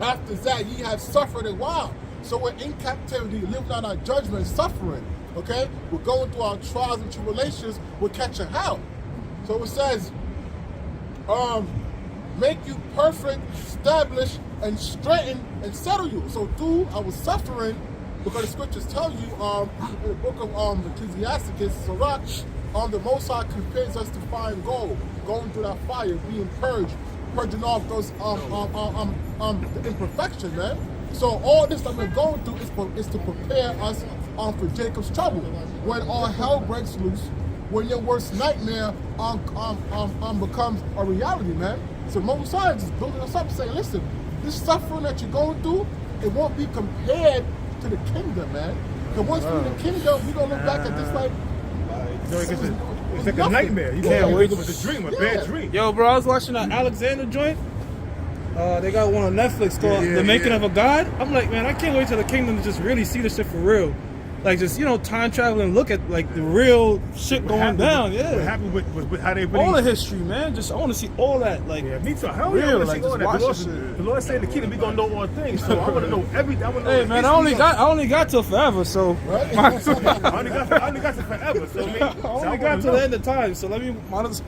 After that, ye have suffered a while. So we're in captivity, living out our judgment, suffering. Okay, we're going through our trials and tribulations. We're catching hell. So it says, make you perfect, establish, and straighten, and settle you. So through our suffering, because the scriptures tell you in the book of Ecclesiasticus, Sirach, the Most High compares us to fine gold, going through that fire, being purged, purging off those the imperfection, man. So all this that we're going through is to prepare us for Jacob's trouble. When all hell breaks loose, when your worst nightmare becomes a reality, man. So Most High is building us up, saying, listen, this suffering that you're going through, it won't be compared to the kingdom, man. Because once we're in the kingdom, we're gonna look back at this like it's like a nightmare. You can't wake up with a dream, a bad dream. Yo, bro, I was watching that Alexander joint. They got one on Netflix called The Making of a God. I'm like, man, I can't wait till the kingdom to just really see this shit for real. Like, just, you know, time travel and look at, like, the real shit going down. Yeah. What happened with how they really... All the history, man. Just, I want to see all that. Like, yeah, me too. Hell real, yeah, I want to like, see all that. just watch The Lord said the kingdom, we going to know all things. So I want to know everything. Hey, man, I only got till forever, so... Right? I only got to forever, so I only got to the end of time, so let me... That's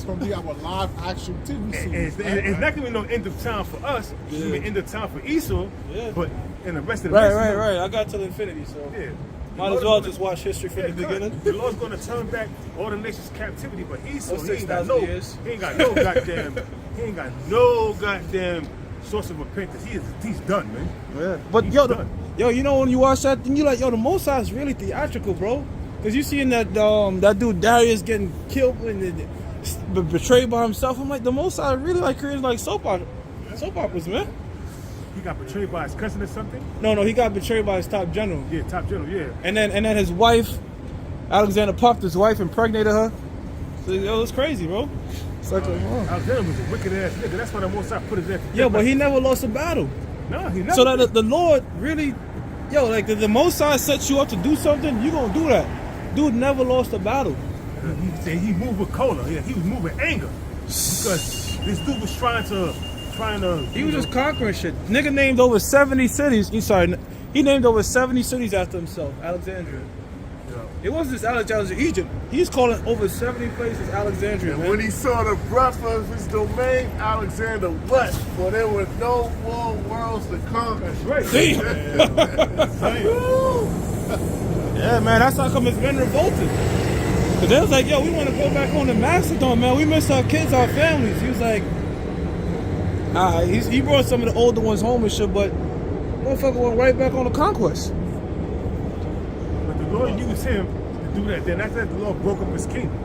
going to be our live action TV series. It's not going to be no end of time for us. It's going to be end of time for Esau, but in the rest of the... Right. I got till infinity, so... Yeah. Might as well just watch history from the beginning. The Lord's going to turn back all the nations' captivity, but Esau, he ain't got no goddamn source of repentance. He's done, man. Yeah. But yo, you know when you watch that thing, you like, yo, the Most High is really theatrical, bro. Because you seeing that that dude Darius getting killed and betrayed by himself. I'm like, the Most High really like created like soap operas, man. He got betrayed by his cousin or something? No, he got betrayed by his top general. Yeah, top general, yeah. And then his wife, Alexander popped his wife, impregnated her. So it was crazy, bro. It's like Alexander was a wicked ass nigga. That's why the Most High put his ass. Yeah, but he never lost a battle. No, he never. So that the Lord really, yo, like the Most High sets you up to do something, you gonna do that. Dude never lost a battle. He moved with cola. Yeah, he was moving anger because this dude was trying to. He was just conquering shit. Nigga named over 70 cities. He named over 70 cities after himself. Alexandria. Yeah. It wasn't just Alexandria, Egypt. He's calling over 70 places Alexandria. And man. when he saw the breadth of his domain, Alexander wept, for there were no more worlds to conquer. That's right. Damn. Yeah, man. That's how come it's been revolted. But they was like, yo, we want to go back home to Macedon, man. We miss our kids, our families. He was like. He brought some of the older ones home and shit, but motherfucker went right back on the conquest. But the Lord used him to do that. Then after that, the Lord broke up his kingdom.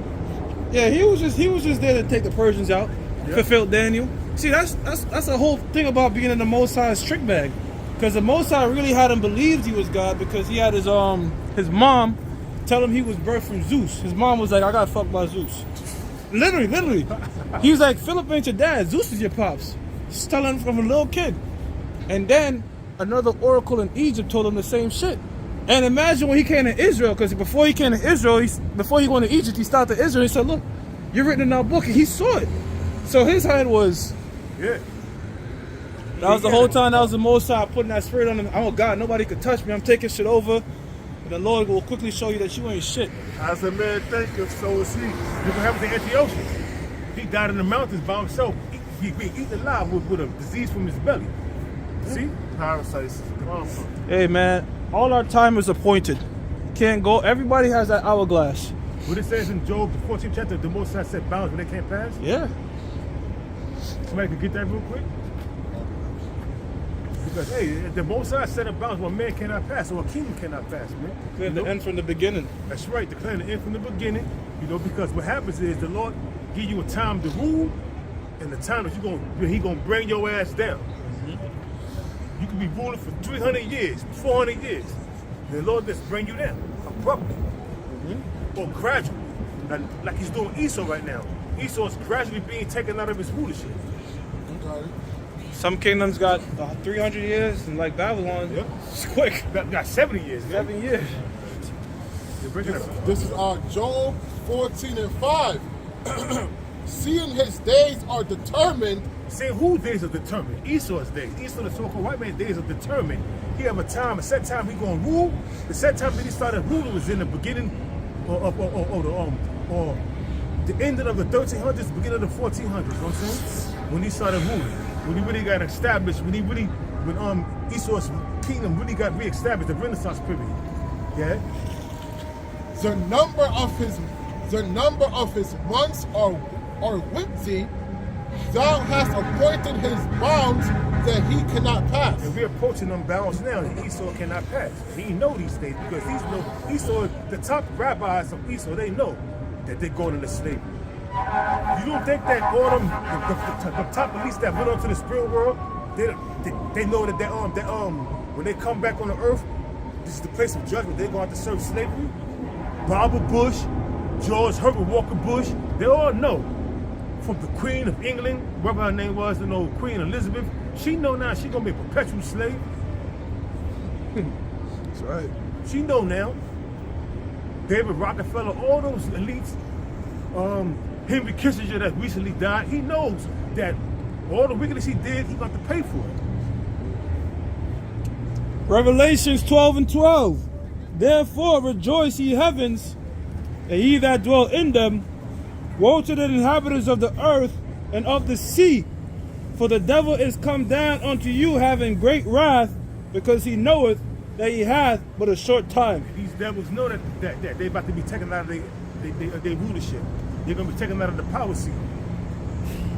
Yeah, he was just there to take the Persians out, fulfill Daniel. See, that's the whole thing about being in the Most High's trick bag. Because the Most High really had him believed he was God because he had his mom tell him he was birthed from Zeus. His mom was like, I got fucked by Zeus. Literally. He was like, Philip ain't your dad. Zeus is your pops. He's telling him from a little kid. And then another oracle in Egypt told him the same shit. And imagine when he came to Israel, because before he came to Israel, before he went to Egypt, he stopped to Israel. He said, look, you're written in our book. And he saw it. So his head was... Yeah. That was the whole time. That was the Most High putting that spirit on him. Oh God, nobody could touch me. I'm taking shit over. And the Lord will quickly show you that you ain't shit. As a man thinketh, so is he. Look what happened to Antiochus. He died in the mountains by himself. He being eaten alive with a disease from his belly. See? Parasites. Hey man, all our time is appointed. Can't go. Everybody has that hourglass. What it says in Job, the 14th chapter, the Most High set bounds when they can't pass. Yeah. Somebody could get that real quick? Because, hey, the Most High set a bounds where man cannot pass, or a kingdom cannot pass, man. Clear the end from the beginning. That's right, declaring the end from the beginning. Because what happens is the Lord give you a time to rule, and the time that He gonna bring your ass down. You can be ruling for 300 years, 400 years. The Lord just bring you down abruptly, or gradually, like He's doing Esau right now. Esau is gradually being taken out of his rulership. Some kingdoms got 300 years, and like Babylon, it's quick. Got 70 years. 7 years. They're breaking up. This is Job 14:5. Seeing his days are determined. Saying whose days are determined? Esau's days. Esau, the so-called white man's days are determined. He have a set time he gonna rule. The set time that he started ruling was in the beginning, or the end of the 1300s, beginning of the 1400s. You know what I'm saying? When he started ruling, when he really got established, when Esau's kingdom really got re-established, the Renaissance period. Yeah. The number of his months are with thee. Thou hast appointed his bounds that he cannot pass. And we're approaching them bounds now that Esau cannot pass. He know these things because Esau, the top rabbis of Esau, they know that they're going into slavery. You don't think that all them, the top elites that went on to the spirit world, they know that when they come back on the earth, this is the place of judgment. They're going to have to serve slavery. Barbara Bush, George Herbert Walker Bush, they all know. From the Queen of England, whatever her name was, Queen Elizabeth, she know now she's gonna be a perpetual slave. That's right. She know now. David Rockefeller, all those elites, Henry Kissinger that recently died, he knows that all the wickedness he did, he got to pay for it. Revelations 12:12. Therefore rejoice, ye heavens, and ye that dwell in them. Woe to the inhabitants of the earth and of the sea, for the devil is come down unto you having great wrath, because he knoweth that he hath but a short time. These devils know that they about to be taken out of their rulership. They're going to be taken out of the power seat.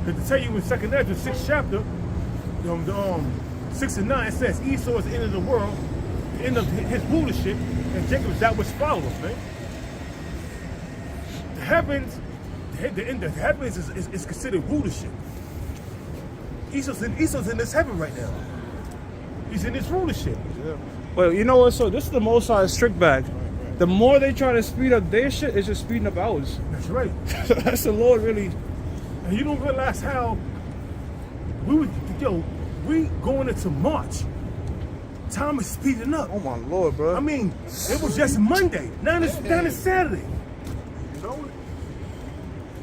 Because to tell you in 2nd Ezra, 6th chapter, 6 and 9, it says Esau is the end of the world, the end of his rulership, and Jacob is that which follows, man. The heavens is considered rulership. Esau's in this heaven right now. He's in this rulership. Yeah. Well, you know what? So this is the Most High's trick bag. The more they try to speed up their shit, it's just speeding up ours. That's right. That's the Lord really. And you don't realize how we going into March. Time is speeding up. Oh my Lord, bro. I mean, it was just Monday. Now it's Saturday. You know?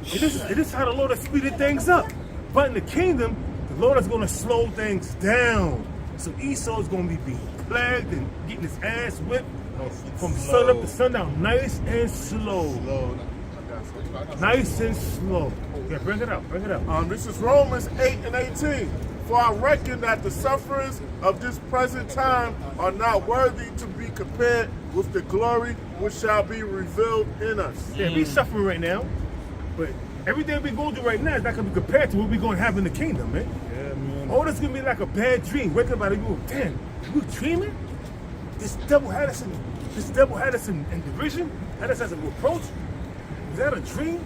It is how the Lord has speeded things up. But in the kingdom, the Lord is going to slow things down. So Esau is going to be being plagued and getting his ass whipped from sun up to sundown. Nice and slow. Nice and slow. Yeah, bring it out. Bring it out. This is Romans 8:18. For I reckon that the sufferings of this present time are not worthy to be compared with the glory which shall be revealed in us. Yeah, we suffering right now, but everything we're going through right now is not going to be compared to what we're going to have in the kingdom, man. Yeah, man. Oh, that's going to be like a bad dream. Wake up out of you, damn, you dreaming? This devil had us in derision, had us as a reproach. Was that a dream?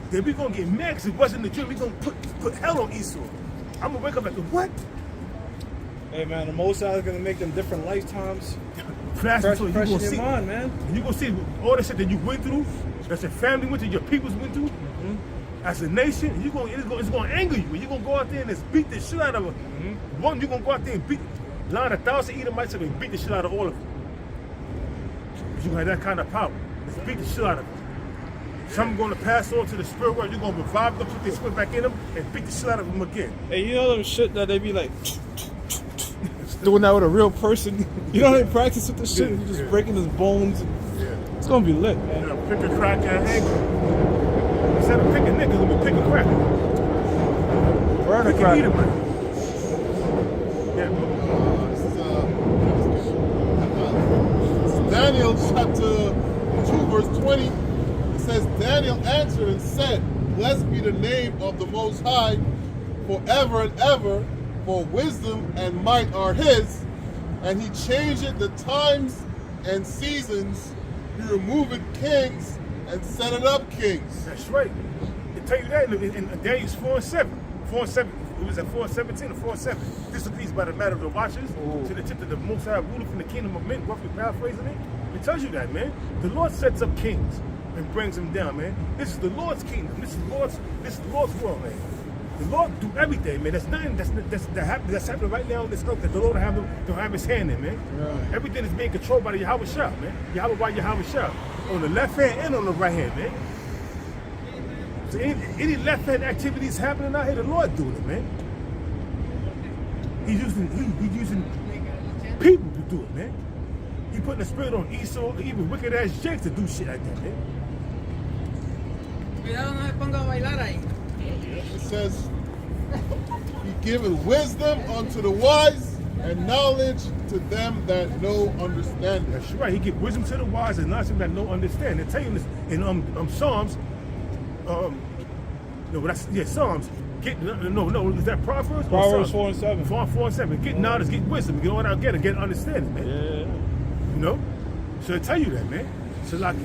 Then we're going to get mad because it wasn't a dream. We're going to put hell on Esau. I'm going to wake up like, what? Hey man, the Most High is gonna make them different lifetimes. Fresh Fresh you in gonna your see. mind, man. You gonna see all the shit that you went through, that your family went through, your peoples went through. As a nation, it's gonna anger you. You're gonna go out there and just beat the shit out of them. One, you're gonna go out there and line 1,000 Edomites up and beat the shit out of all of them. You have that kind of power. Just beat the shit out of them. Some are gonna pass on to the spirit world. You're gonna revive them, put their spirit back in them, and beat the shit out of them again. Hey, you know them shit that they be like doing that with a real person. You know they practice with the shit. You just breaking his bones. It's gonna be lit, man. You know, pick a crack and hang. Instead of pick a nigga, let me pick a crack. Burn a Pick crack. an Edomite. Yeah. This is Daniel chapter 2, verse 20. It says, Daniel answered and said, Blessed be the name of the Most High forever and ever, for wisdom and might are his, and he changeth the times and seasons. He removeth kings and setteth up kings. That's right. They tell you that in Daniel's 4:7. 4:7. It was at 4:17 or 4:7. Disobedience by the matter of the watchers to the tip of the Most High ruler from the kingdom of men. Roughly paraphrasing it. It tells you that, man. The Lord sets up kings and brings them down, man. This is the Lord's kingdom. This is the Lord's world, man. The Lord do everything, man. That's nothing that's happening right now on this earth that the Lord don't have his hand in, man. Right. Everything is being controlled by the Yahweh Shah, man. Yahweh Shah. On the left hand and on the right hand, man. So any left hand activities happening out here, the Lord doing it, man. He's using people to do it, man. He putting the spirit on Esau, even wicked ass Jake to do shit like that, man. Cuidado, no se ponga a bailar ahí. It says, He giveth wisdom unto the wise and knowledge to them that know understanding. That's right. He give wisdom to the wise and knowledge to them that no understand. They tell you this in Psalms. Psalms. Is that Proverbs? Proverbs 4 and 7. 4 and 7. Get knowledge, get wisdom, get all that get and get understanding, man. Yeah. You know? So they tell you that, man. So like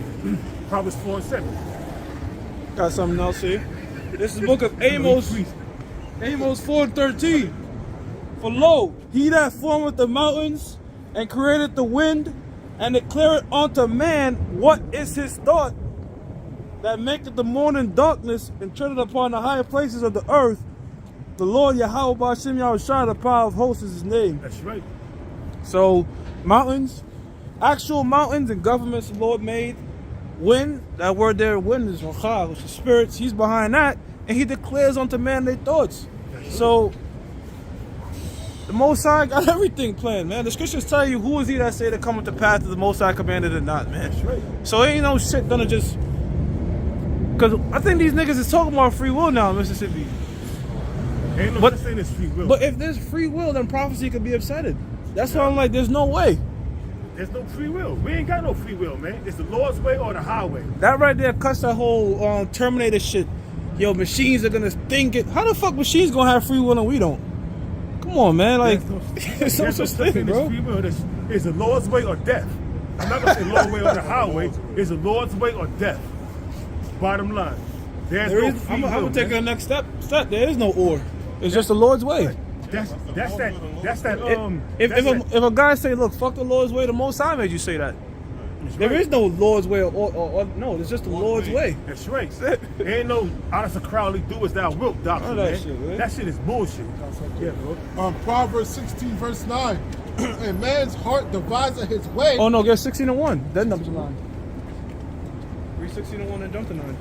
Proverbs 4 and 7. Got something else here. This is the book of Amos. Amos 4:13. For lo, he that formeth the mountains and created the wind and declared unto man what is his thought, that maketh the morning darkness and treadeth upon the higher places of the earth. The Lord Yahweh Ba'Shem Yahushua, the power of hosts, is his name. That's right. So, mountains, actual mountains and governments the Lord made. Wind, that word there, wind is Rachah, which is spirits. He's behind that, and he declares unto man their thoughts. So, the Most High got everything planned, man. The scriptures tell you who is he that say to come with the path of the Most High commanded or not, man. That's right. So ain't no shit gonna just, because I think these niggas is talking about free will now in Mississippi. Ain't no But- such thing as free will. But if there's free will, then prophecy could be upsetted. That's why I'm like, there's no way. There's no free will. We ain't got no free will, man. It's the Lord's way or the highway. That right there cuts that whole Terminator shit. Yo, machines are gonna think it. How the fuck machines gonna have free will and we don't? Come on, man. Like, there's no such thing, bro. Free will. It's the Lord's way or death. I'm not gonna say Lord's way or the highway. It's the Lord's way or death. Bottom line. There's There no is, free I'm will. gonna take man. the next step. There is no or. It's just the Lord's way. That's that. If a guy say, look, fuck the Lord's way, the Most High made you say that. There is no Lord's way or no. It's just the Lord's way. That's right. There ain't no honest Crowley do as thou wilt doctrine, None of man. that shit, man. That shit is bullshit. Yeah, bro. Proverbs 16, verse 9. A man's heart deviseth his way. Oh no, get 16 and 1. That number's 9. Read 16 and 1 and jump to 9.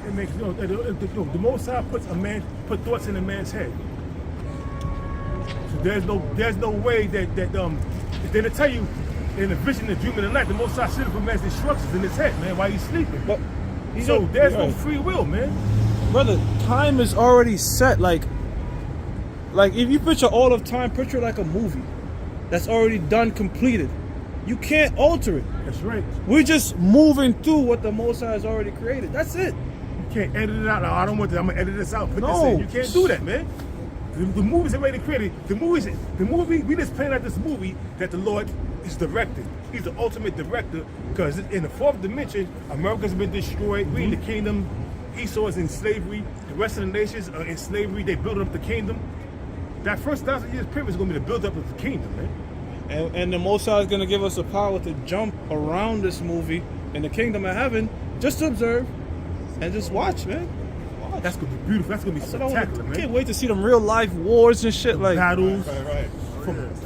It makes the Most High put thoughts in a man's head. So there's no way that they'll tell you in the vision, the dream, in the night, the Most High set up a man's instructions in his head, man, while he's sleeping. But So there's no free will, man. brother, time is already set. Like if you picture all of time, picture like a movie that's already done, completed. You can't alter it. That's right. We're just moving through what the Most High has already created. That's it. You can't edit it out. No, I don't want that. I'm gonna edit this out. Put No. this in. You can't do that, man. The movie's already created. The movie. We just playing out this movie that the Lord is directing. He's the ultimate director because in the fourth dimension, America's been destroyed. We in the kingdom. Esau is in slavery. The rest of the nations are in slavery. They building up the kingdom. That first 1,000 years period is going to be the build up of the kingdom, man. And the Most High is going to give us the power to jump around this movie in the kingdom of heaven, just to observe and just watch, man. Watch. That's going to be beautiful. That's going to be spectacular, I man. can't wait to see them real life wars and shit like. Battles Right.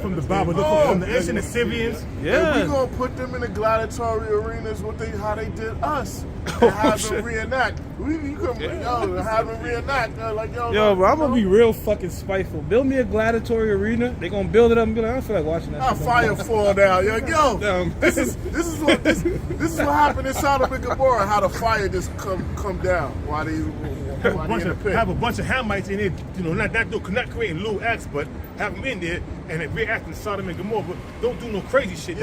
from the Bible, from the ancient Assyrians. And Yeah. we gonna put them in the gladiatory arenas how they did us. And have them reenact. You can have them reenact. Like Yo, bro, I'm gonna be real fucking spiteful. Build me a gladiatory arena. They gonna build it up and be like, I don't feel like watching that. Our shit. fire fall down. Yo, Damn. this is what happened in Sodom and Gomorrah. How the fire just come down while they in the pit. Have a bunch of Hamites in it, not creating little acts, but have them in there and then reacting to Sodom and Gomorrah. But don't do no crazy shit.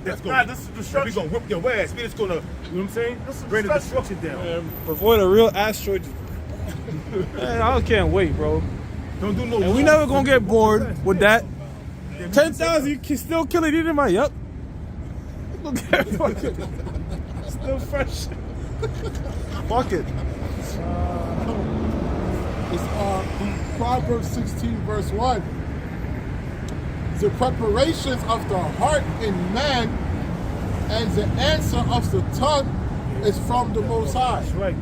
That's going. This is We destruction. gonna whip your ass. We just gonna, you know what I'm saying? This is Bring the destruction. destruction down. Before the real asteroid. Man, I can't wait, bro. Don't do no. And we never gonna get bored with that. 10,000, you can still kill it in my yup. Look at fucking still fresh. Fuck it. It's Proverbs 16 verse 1. The preparations of the heart in man and the answer of the tongue is from the Most High. That's right.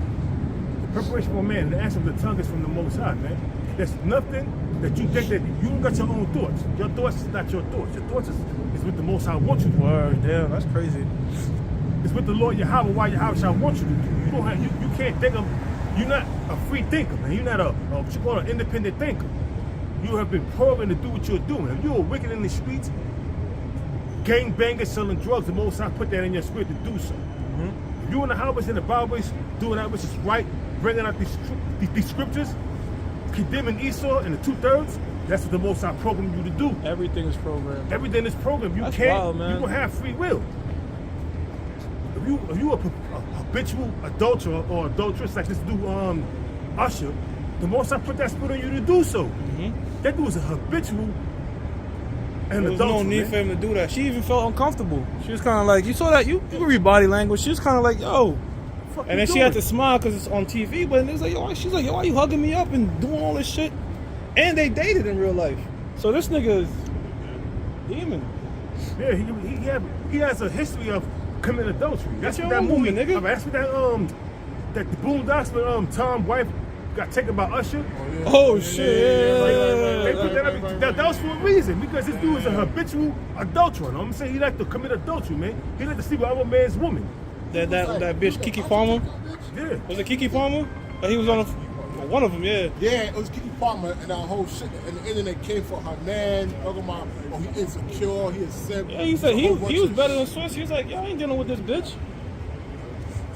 The preparation for man, the answer of the tongue is from the Most High, man. There's nothing that you think that you don't got your own thoughts. Your thoughts is not your thoughts. Your thoughts is what the Most High wants you to do. Word, damn, that's crazy. It's what the Lord Yahweh, why Yahweh shall want you to do. You don't have, you can't think of, you're not a free thinker, man. You're not what you call an independent thinker. You have been programmed to do what you're doing. If you're wicked in the streets, gang bangers, selling drugs, the Most High put that in your spirit to do so. If you in the highways and the byways doing that which is right, bringing out these scriptures, condemning Esau and the 2/3, that's what the Most High programmed you to do. Everything is programmed. Everything is programmed. You That's can't. wild, man. You don't have free will. If you a habitual adulterer or adulteress like this dude Usher, the Most High put that spirit on you to do so. That dude is a habitual and There was no adulterer. need man. for him to do that. She even felt uncomfortable. She was kind of like, you saw that? You can read body language. She was kind of like, yo. Fuck And you then she had to doing? smile because it's on TV. But it was like, yo, she's like, yo, why you hugging me up and doing all this shit? And they dated in real life. So this nigga is demon. Yeah, he has a history of committing adultery. That's Get what your that own movie. woman, nigga. That's what that the Boondocks with Tom's wife got taken by Usher. Oh, shit. They put that up. That was for a reason, because this dude is a habitual adulterer. You know what I'm saying? He like to commit adultery, man. He like to sleep with other man's woman. That bitch, Kiki Palmer. Yeah. Was it Kiki Palmer? Or he was on one of them, yeah. Yeah, it was Kiki Palmer and that whole shit. And the internet came for her man. Talking about, oh, he insecure, he is simp. Yeah, he said he was better than Swiss. He was like, yo, I ain't dealing with this bitch.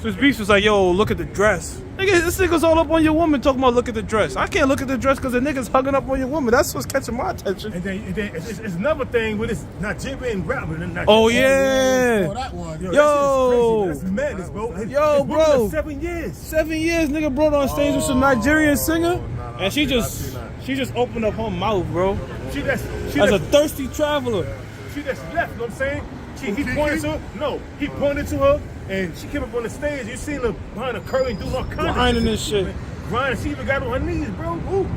Swiss Beats was like, yo, look at the dress. Nigga, this nigga's all up on your woman talking about look at the dress. I can't look at the dress because the nigga's hugging up on your woman. That's what's catching my attention. And then it's another thing with this Nigerian rapper. Oh, yeah. Oh, that one. Yo, Yo. that's crazy. That's madness, bro. Yo, His woman bro. of 7 years. 7 years, nigga brought on stage with some Nigerian singer. nah, And she I just see that. she just opened up her mouth, bro. She As that's a thirsty traveler. she just left. You know what I'm saying? He pointed to her. No, he pointed to her, and she came up on the stage. You seen her behind the curtain doing all kinds Grinding of this shit. man. Grinding. She even got on her knees, bro. Ooh.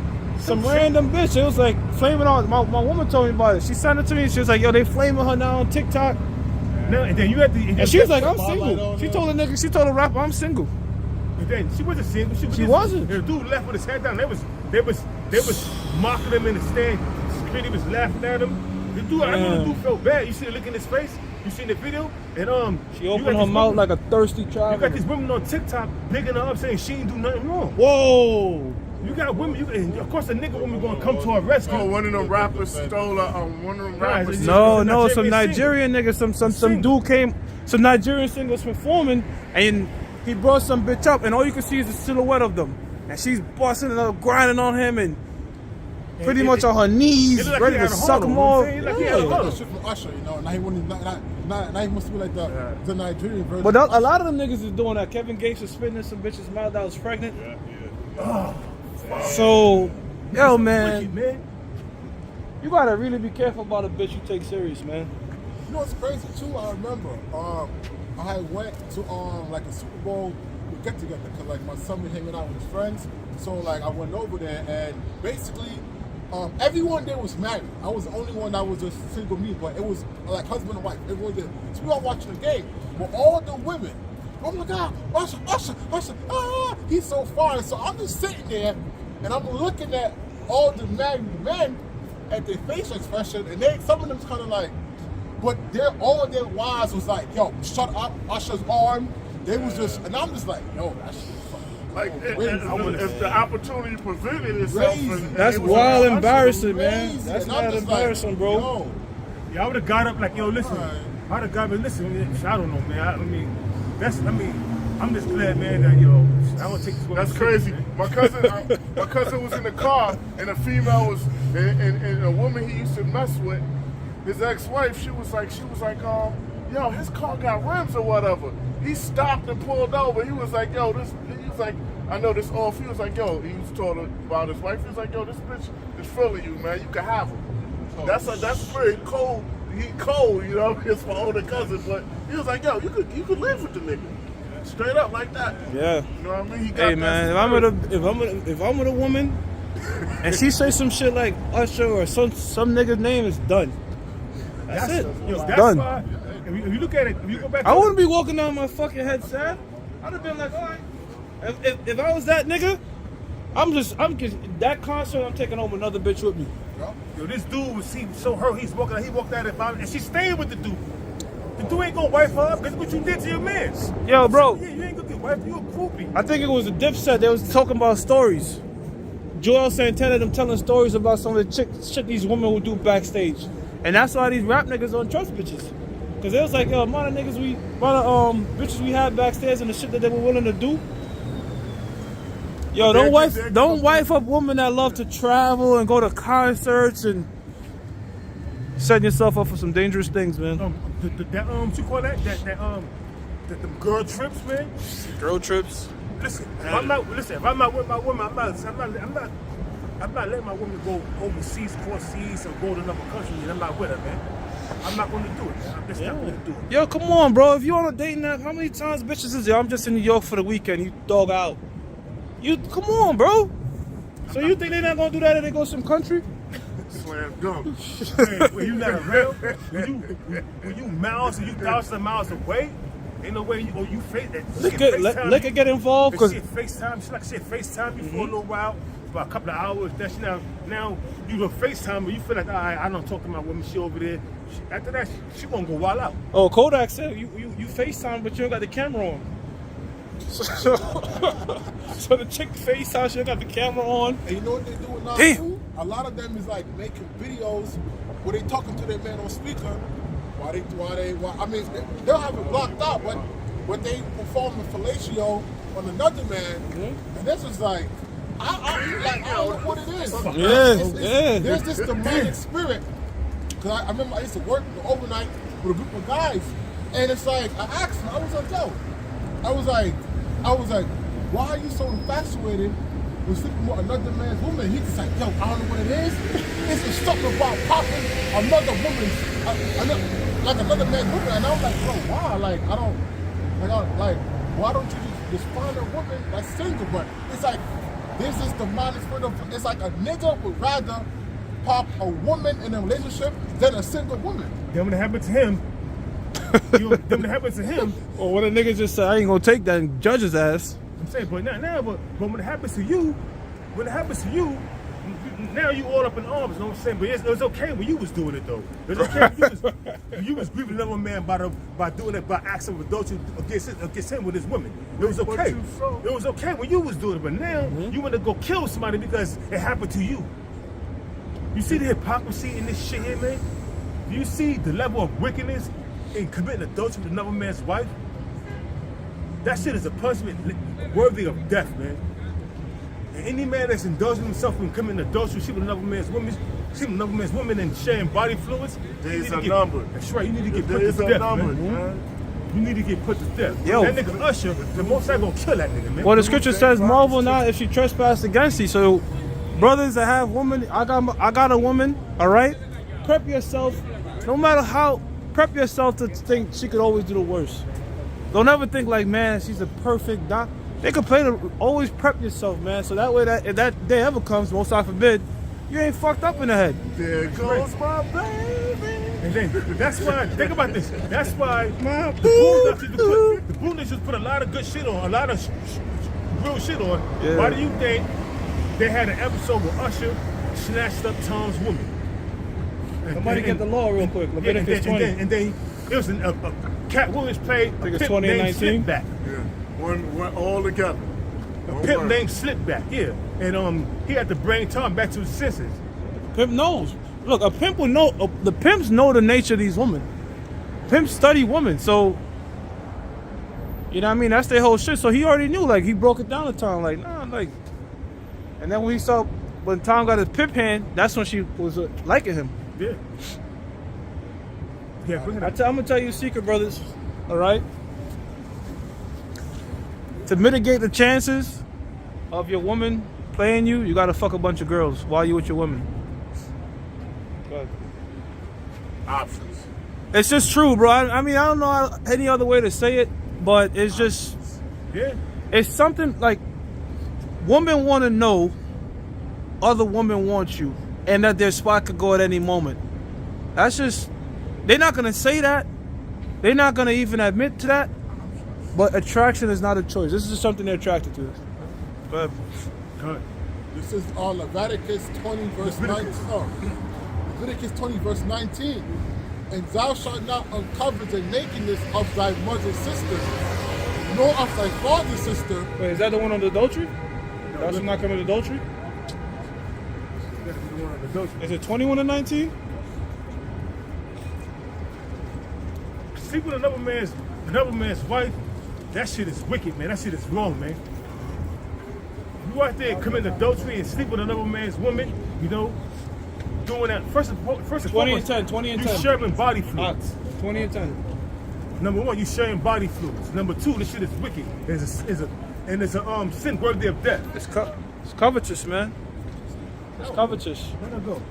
Some random bitch. It was like flaming on. My woman told me about it. She sent it to me. She was like, yo, they flaming her now on TikTok. No, and then you had to. And she was like, I'm Spotlight single. on She her. told the nigga, she told the rapper, I'm single. And then she wasn't single. She She wasn't. The dude left with his head down. They was mocking him in the stand. Security was laughing at him. The dude, I know the dude felt bad. You see the look in his face. You seen the video? And She opened her mouth like a thirsty You traveler. got these women on TikTok bigging her up saying she ain't do nothing wrong. Whoa. You got women, and of course a nigga woman gonna come to her rescue. Oh, one of them rappers stole one of them rappers. No. No, some Nigerian Nigerian nigga, some Single. dude came, some Nigerian singer was performing, and he brought some bitch up, and all you can see is the silhouette of them, and she's busting it up, grinding on him, and pretty much on her knees, It looked like ready he to had a suck heart him on, off. you know what I'm saying? Like he had a Yeah. heart. That shit from Usher, you know. Now he wouldn't. Now he must be like the Nigerian version. But a lot of them niggas is doing that. Kevin Gates was spitting in some bitch's mouth that was pregnant. So, yo, man, Wicked, man. you gotta really be careful about a bitch you take serious, man. You know what's crazy too? I remember I had went to like a Super Bowl get together because like my son was hanging out with his friends. So like I went over there and basically Everyone there was married. I was the only one that was just single me, but it was like husband and wife. Everyone there. So we all watching the game. But all the women, oh my God, Usher, he's so fine. So I'm just sitting there and I'm looking at all the married men at their facial expression, and some of them's kind of like, but all their wives was like, yo, shut up, Usher's arm. They was just, and I'm just like, yo, that shit is fucking Like, crazy. if the opportunity presented itself, Crazy. and That's it was wild Usher, embarrassing, man. Crazy. That's And I'm not just embarrassing, like, bro. yo, Yeah, I would have got up like, yo, listen. Right. I would have got up, listen. I don't know, man. I'm just glad, man, that I don't take this. That's crazy. My cousin was in the car, and a female was, and a woman he used to mess with, his ex-wife. She was like, yo, his car got rims or whatever. He stopped and pulled over. He was like, yo, he was like, I know this off. He was like, yo, he was told about his wife. He was like, yo, this bitch is feeling you, man. You can have her. That's very cold. He cold, you know. It's my older cousin, but he was like, yo, you could live with the nigga. Straight up like that. Yeah. You know what I mean? He got Hey that man, if I'm with a woman and she say some shit like Usher or some nigga's name, is done. That's it. That's Done. why, if you look at it, if you go back I to wouldn't be walking down my fucking head sad. I'd have been like, all right. If I was that nigga, I'm just that concert. I'm taking home another bitch with me. yo, this dude was so hurt. He walked out at five, and she stayed with the dude. The dude ain't gonna wipe her up because what you did to your man. Yo, bro. Yeah, you ain't gonna get wiped. You a groupie. I think it was a Dipset. They was talking about stories. Joel Santana them telling stories about some of the shit these women would do backstage, and that's why these rap niggas don't trust bitches. Cause it was like, yo, amount of bitches we had backstage and the shit that they were willing to do. Yo, don't wife up women that love to travel and go to concerts and setting yourself up for some dangerous things, man. What you call that? The girl trips, man. Girl trips. Listen, if I'm not with my woman, I'm not letting my woman go overseas, cross seas, or go to another country, and I'm not with her, man. I'm not going to do it, man. I'm just not going to do it. Yo, come on, bro. If you on a dating app, how many times bitches is there? I'm just in New York for the weekend. You dog out. Come on, bro. So you think they're not gonna do that if they go some country? Slam dunk. When you not around, when you miles and you thousands of miles away, ain't no way you face that. Liquor get involved Cause because she FaceTime you for a little while, for a couple of hours. Then she now you go FaceTime, but you feel like, all right, I don't talk to my woman. She over there. After that, she gonna go wild out. oh, Kodak said you FaceTime, but you don't got the camera on. So the chick FaceTime, she don't got the camera on. And you know what they do now Damn. too? A lot of them is like making videos where they talking to their man on speaker while I mean they'll have it blocked out, but when they perform a fellatio on another man, and this is like I don't know what it is. Yeah. There's this demonic spirit. Cause I remember I used to work overnight with a group of guys, and it's like I asked him, I was like, yo, I was like, why are you so infatuated with sleeping with another man's woman? He's just like, yo, I don't know what it is. It's just something about popping another woman's, like another man's woman. And I'm like, bro, why? Like, why don't you just find a woman that's single? But it's like, there's this demonic spirit of, it's like a nigga would rather pop a woman in a relationship than a single woman. Then when it happened to him, then when it happened to him, Or when a nigga just said, I ain't gonna take that and judge his ass. I'm saying, but when it happens to you, now you all up in arms, you know what I'm saying? But it was okay when you was doing it though. It was okay when you was grieving another man by doing it, by acts of adultery against him with his women. It was okay. It was okay when you was doing it, but now you want to go kill somebody because it happened to you. You see the hypocrisy in this shit here, man? Do you see the level of wickedness in committing adultery with another man's wife? That shit is a punishment worthy of death, man. And any man that's indulging himself in committing adultery, sleeping with another man's woman and sharing body fluids, Days are numbered. That's right. You need to get put to death, man. You need to get put to death. Yo. That nigga Usher, the most I gonna kill that nigga, man. Well, the scripture says, marvel not if she trespass against thee. So, brothers that have women, I got a woman, all right? Prep yourself, no matter how, prep yourself to think she could always do the worst. Don't ever think like, man, she's a perfect They could play always prep yourself, man. So that way, if that day ever comes, most I forbid, you ain't fucked up in the head. There goes my baby. And then that's why. Think about this. That's why My the Boondocks just put a lot of good shit on, a lot of real shit on. Yeah. Why do you think they had an episode where Usher snatched up Tom's woman? Somebody get the law real quick. Leviticus 20. And then it was a Cat Williams played I think a it's pimp 20 and named 19. Slipback. Yeah, one all together. A One pimp word. named Slipback, yeah. And he had to bring Tom back to his senses. Pimp knows. Look, a pimp will know. The pimps know the nature of these women. Pimps study women, so you know what I mean. That's their whole shit. So he already knew. Like he broke it down to Tom. Like nah, like. And then when Tom got his pimp hand, that's when she was liking him. Yeah. Yeah, bring it up. I'm gonna tell you a secret, brothers. All right. To mitigate the chances of your woman playing you, you gotta fuck a bunch of girls while you with your women. Go ahead. Options. It's just true, bro. I mean, I don't know any other way to say it, but it's just, Yeah. it's something like women want to know other women want you and that their spot could go at any moment. That's just, they're not going to say that. They're not going to even admit to that. But attraction is not a choice. This is just something they're attracted to. Go ahead. Good. This is Leviticus 20 verse 19. Oh, Leviticus 20 verse 19. And thou shalt not uncover the nakedness of thy mother's sister, nor of thy father's sister. Wait, is that the one on the adultery? That's not coming to adultery? Is it 21 and 19? Sleep with another man's wife, that shit is wicked, man. That shit is wrong, man. You out there committing adultery and sleep with another man's woman, you know, doing that. First and 20 and foremost, 10, 20 and you 10. sharing body fluids. 20 and 10. Number one, you sharing body fluids. Number two, this shit is wicked. It's a sin worthy of death. It's covetous, man. It's covetous. Let her go.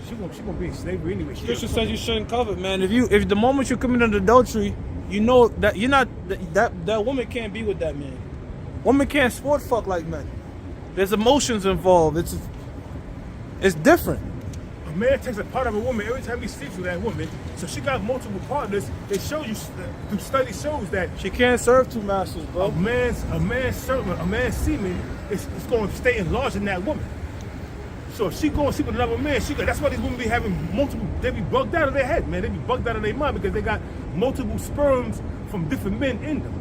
She gonna be in slavery anyway. Scripture says you shouldn't covet, man. If the moment you commit an adultery, you know that you're not that woman can't be with that man. Woman can't sport fuck like men. There's emotions involved. It's different. A man takes a part of a woman every time he sleeps with that woman. So she got multiple partners. It shows you through study shows that She can't serve two masters, bro. a man's servant, a man's semen is going to stay enlarged in that woman. So if she going to sleep with another man, that's why these women be having multiple. They be bugged out of their head, man. They be bugged out of their mind because they got multiple sperms from different men in them.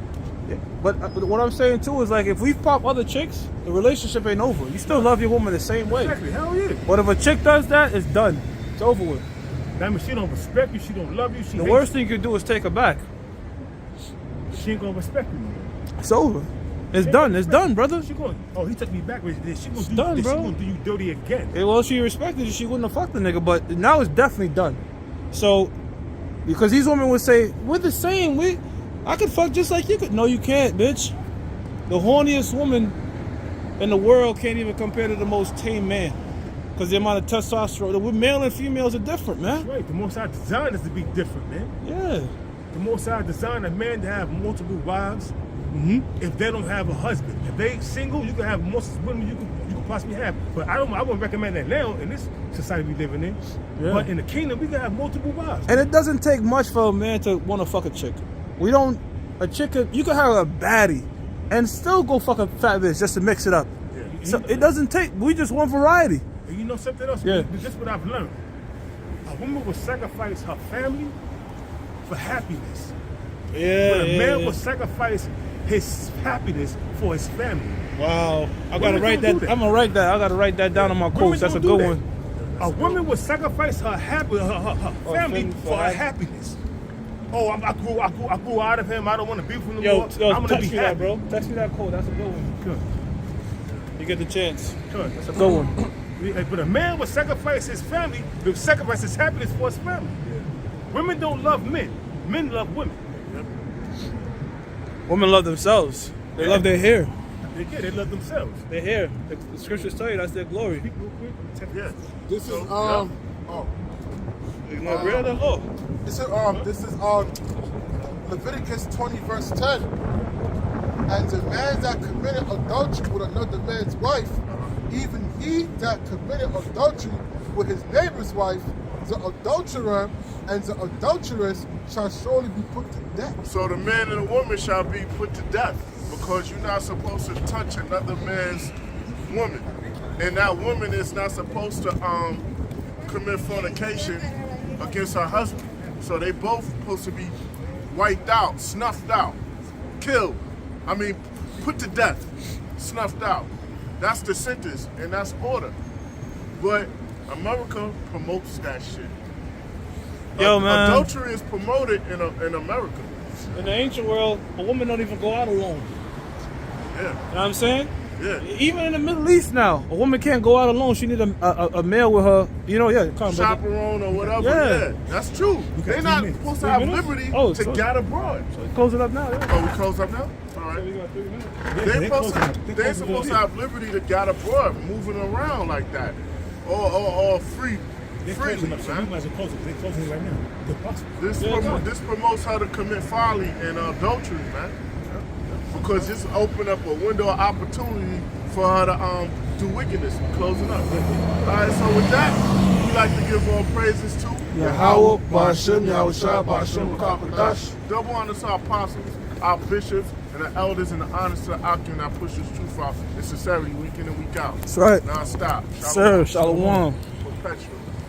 Yeah. But what I'm saying too is like if we pop other chicks, the relationship ain't over. You still love your woman the same way. Exactly. Hell yeah. But if a chick does that, it's done. It's over with. That means she don't respect you. She don't love you. She The hates worst thing you could do is take her back. you. She ain't gonna respect you. It's over. It's done. It's done, brother. She going. Oh, he took me back. She gonna do. done, She bro. gonna do you dirty again. Well, she respected you, she wouldn't have fucked the nigga, but now it's definitely done. So, because these women would say, we're the same, I could fuck just like you could. No, you can't, bitch. The horniest woman in the world can't even compare to the most tame man. Because the amount of testosterone, the male and females are different, man. Right. The most I designed is to be different, man. Yeah. The most I designed a man to have multiple wives. If they don't have a husband, if they single, you can have most women you can possibly have. But I wouldn't recommend that now in this society we living in. Yeah. But in the kingdom, we can have multiple wives. And it doesn't take much for a man to want to fuck a chick. You can have a baddie and still go fuck a fat bitch just to mix it up. Yeah. So it doesn't take, we just want variety. And you know something else? Yeah. This is what I've learned. A woman will sacrifice her family for happiness. Yeah, But a man will sacrifice his happiness for his family. Wow. I gotta Women write don't that. do that. I'm gonna write that. I gotta write that down on my Women quotes. That's a don't good do that. one. A woman will sacrifice her family for her happy- happiness. Oh, I grew out of him. I don't want to be with him Yo, anymore. I'm gonna text be me that, happy. bro. Text me that quote. That's a good one. Good. You get the chance. Good. That's a good one. But a man will sacrifice his family, will sacrifice his happiness for his family. Women don't love men. Men love women. Women love themselves. They love their hair. They love themselves. Their hair. The scriptures tell you that's their glory. Speak real quick. Yeah. This is You know, greater than law. This is Leviticus 20 verse 10. And the man that committed adultery with another man's wife, even he that committed adultery with his neighbor's wife, the adulterer and the adulteress shall surely be put to death. So the man and the woman shall be put to death because you're not supposed to touch another man's woman. And that woman is not supposed to commit fornication against her husband. So they both supposed to be wiped out, snuffed out, killed. I mean, put to death, snuffed out. That's the sentence and that's order. But America promotes that shit. Yo, man. Adultery is promoted in America. In the ancient world, a woman don't even go out alone. Yeah. You know what I'm saying? Yeah. Even in the Middle East now, a woman can't go out alone. She need a male with her. You know, yeah. Come on, brother. Chaperone or whatever. Yeah. Yeah, that's true. They're not supposed to have liberty to get abroad. So close it up now. Yeah. Oh, we close up now? All right. We got 3 minutes. They're supposed to have liberty to get abroad, moving around like that, or freely, man. They're closing right now. They're possible. This promotes her to commit folly and adultery, man. Because this open up a window of opportunity for her to do wickedness. Closing up. All right. So with that, we like to give all praises to Yahweh, Ba'ashem, Yahushua, Ba'ashem, Kakadash. double honors to our apostles, our bishops, and the elders, and the honors to the Akim that push this truth out in sincerity week in and week out. That's right. Non-stop. Sir, Shalom. Perpetual.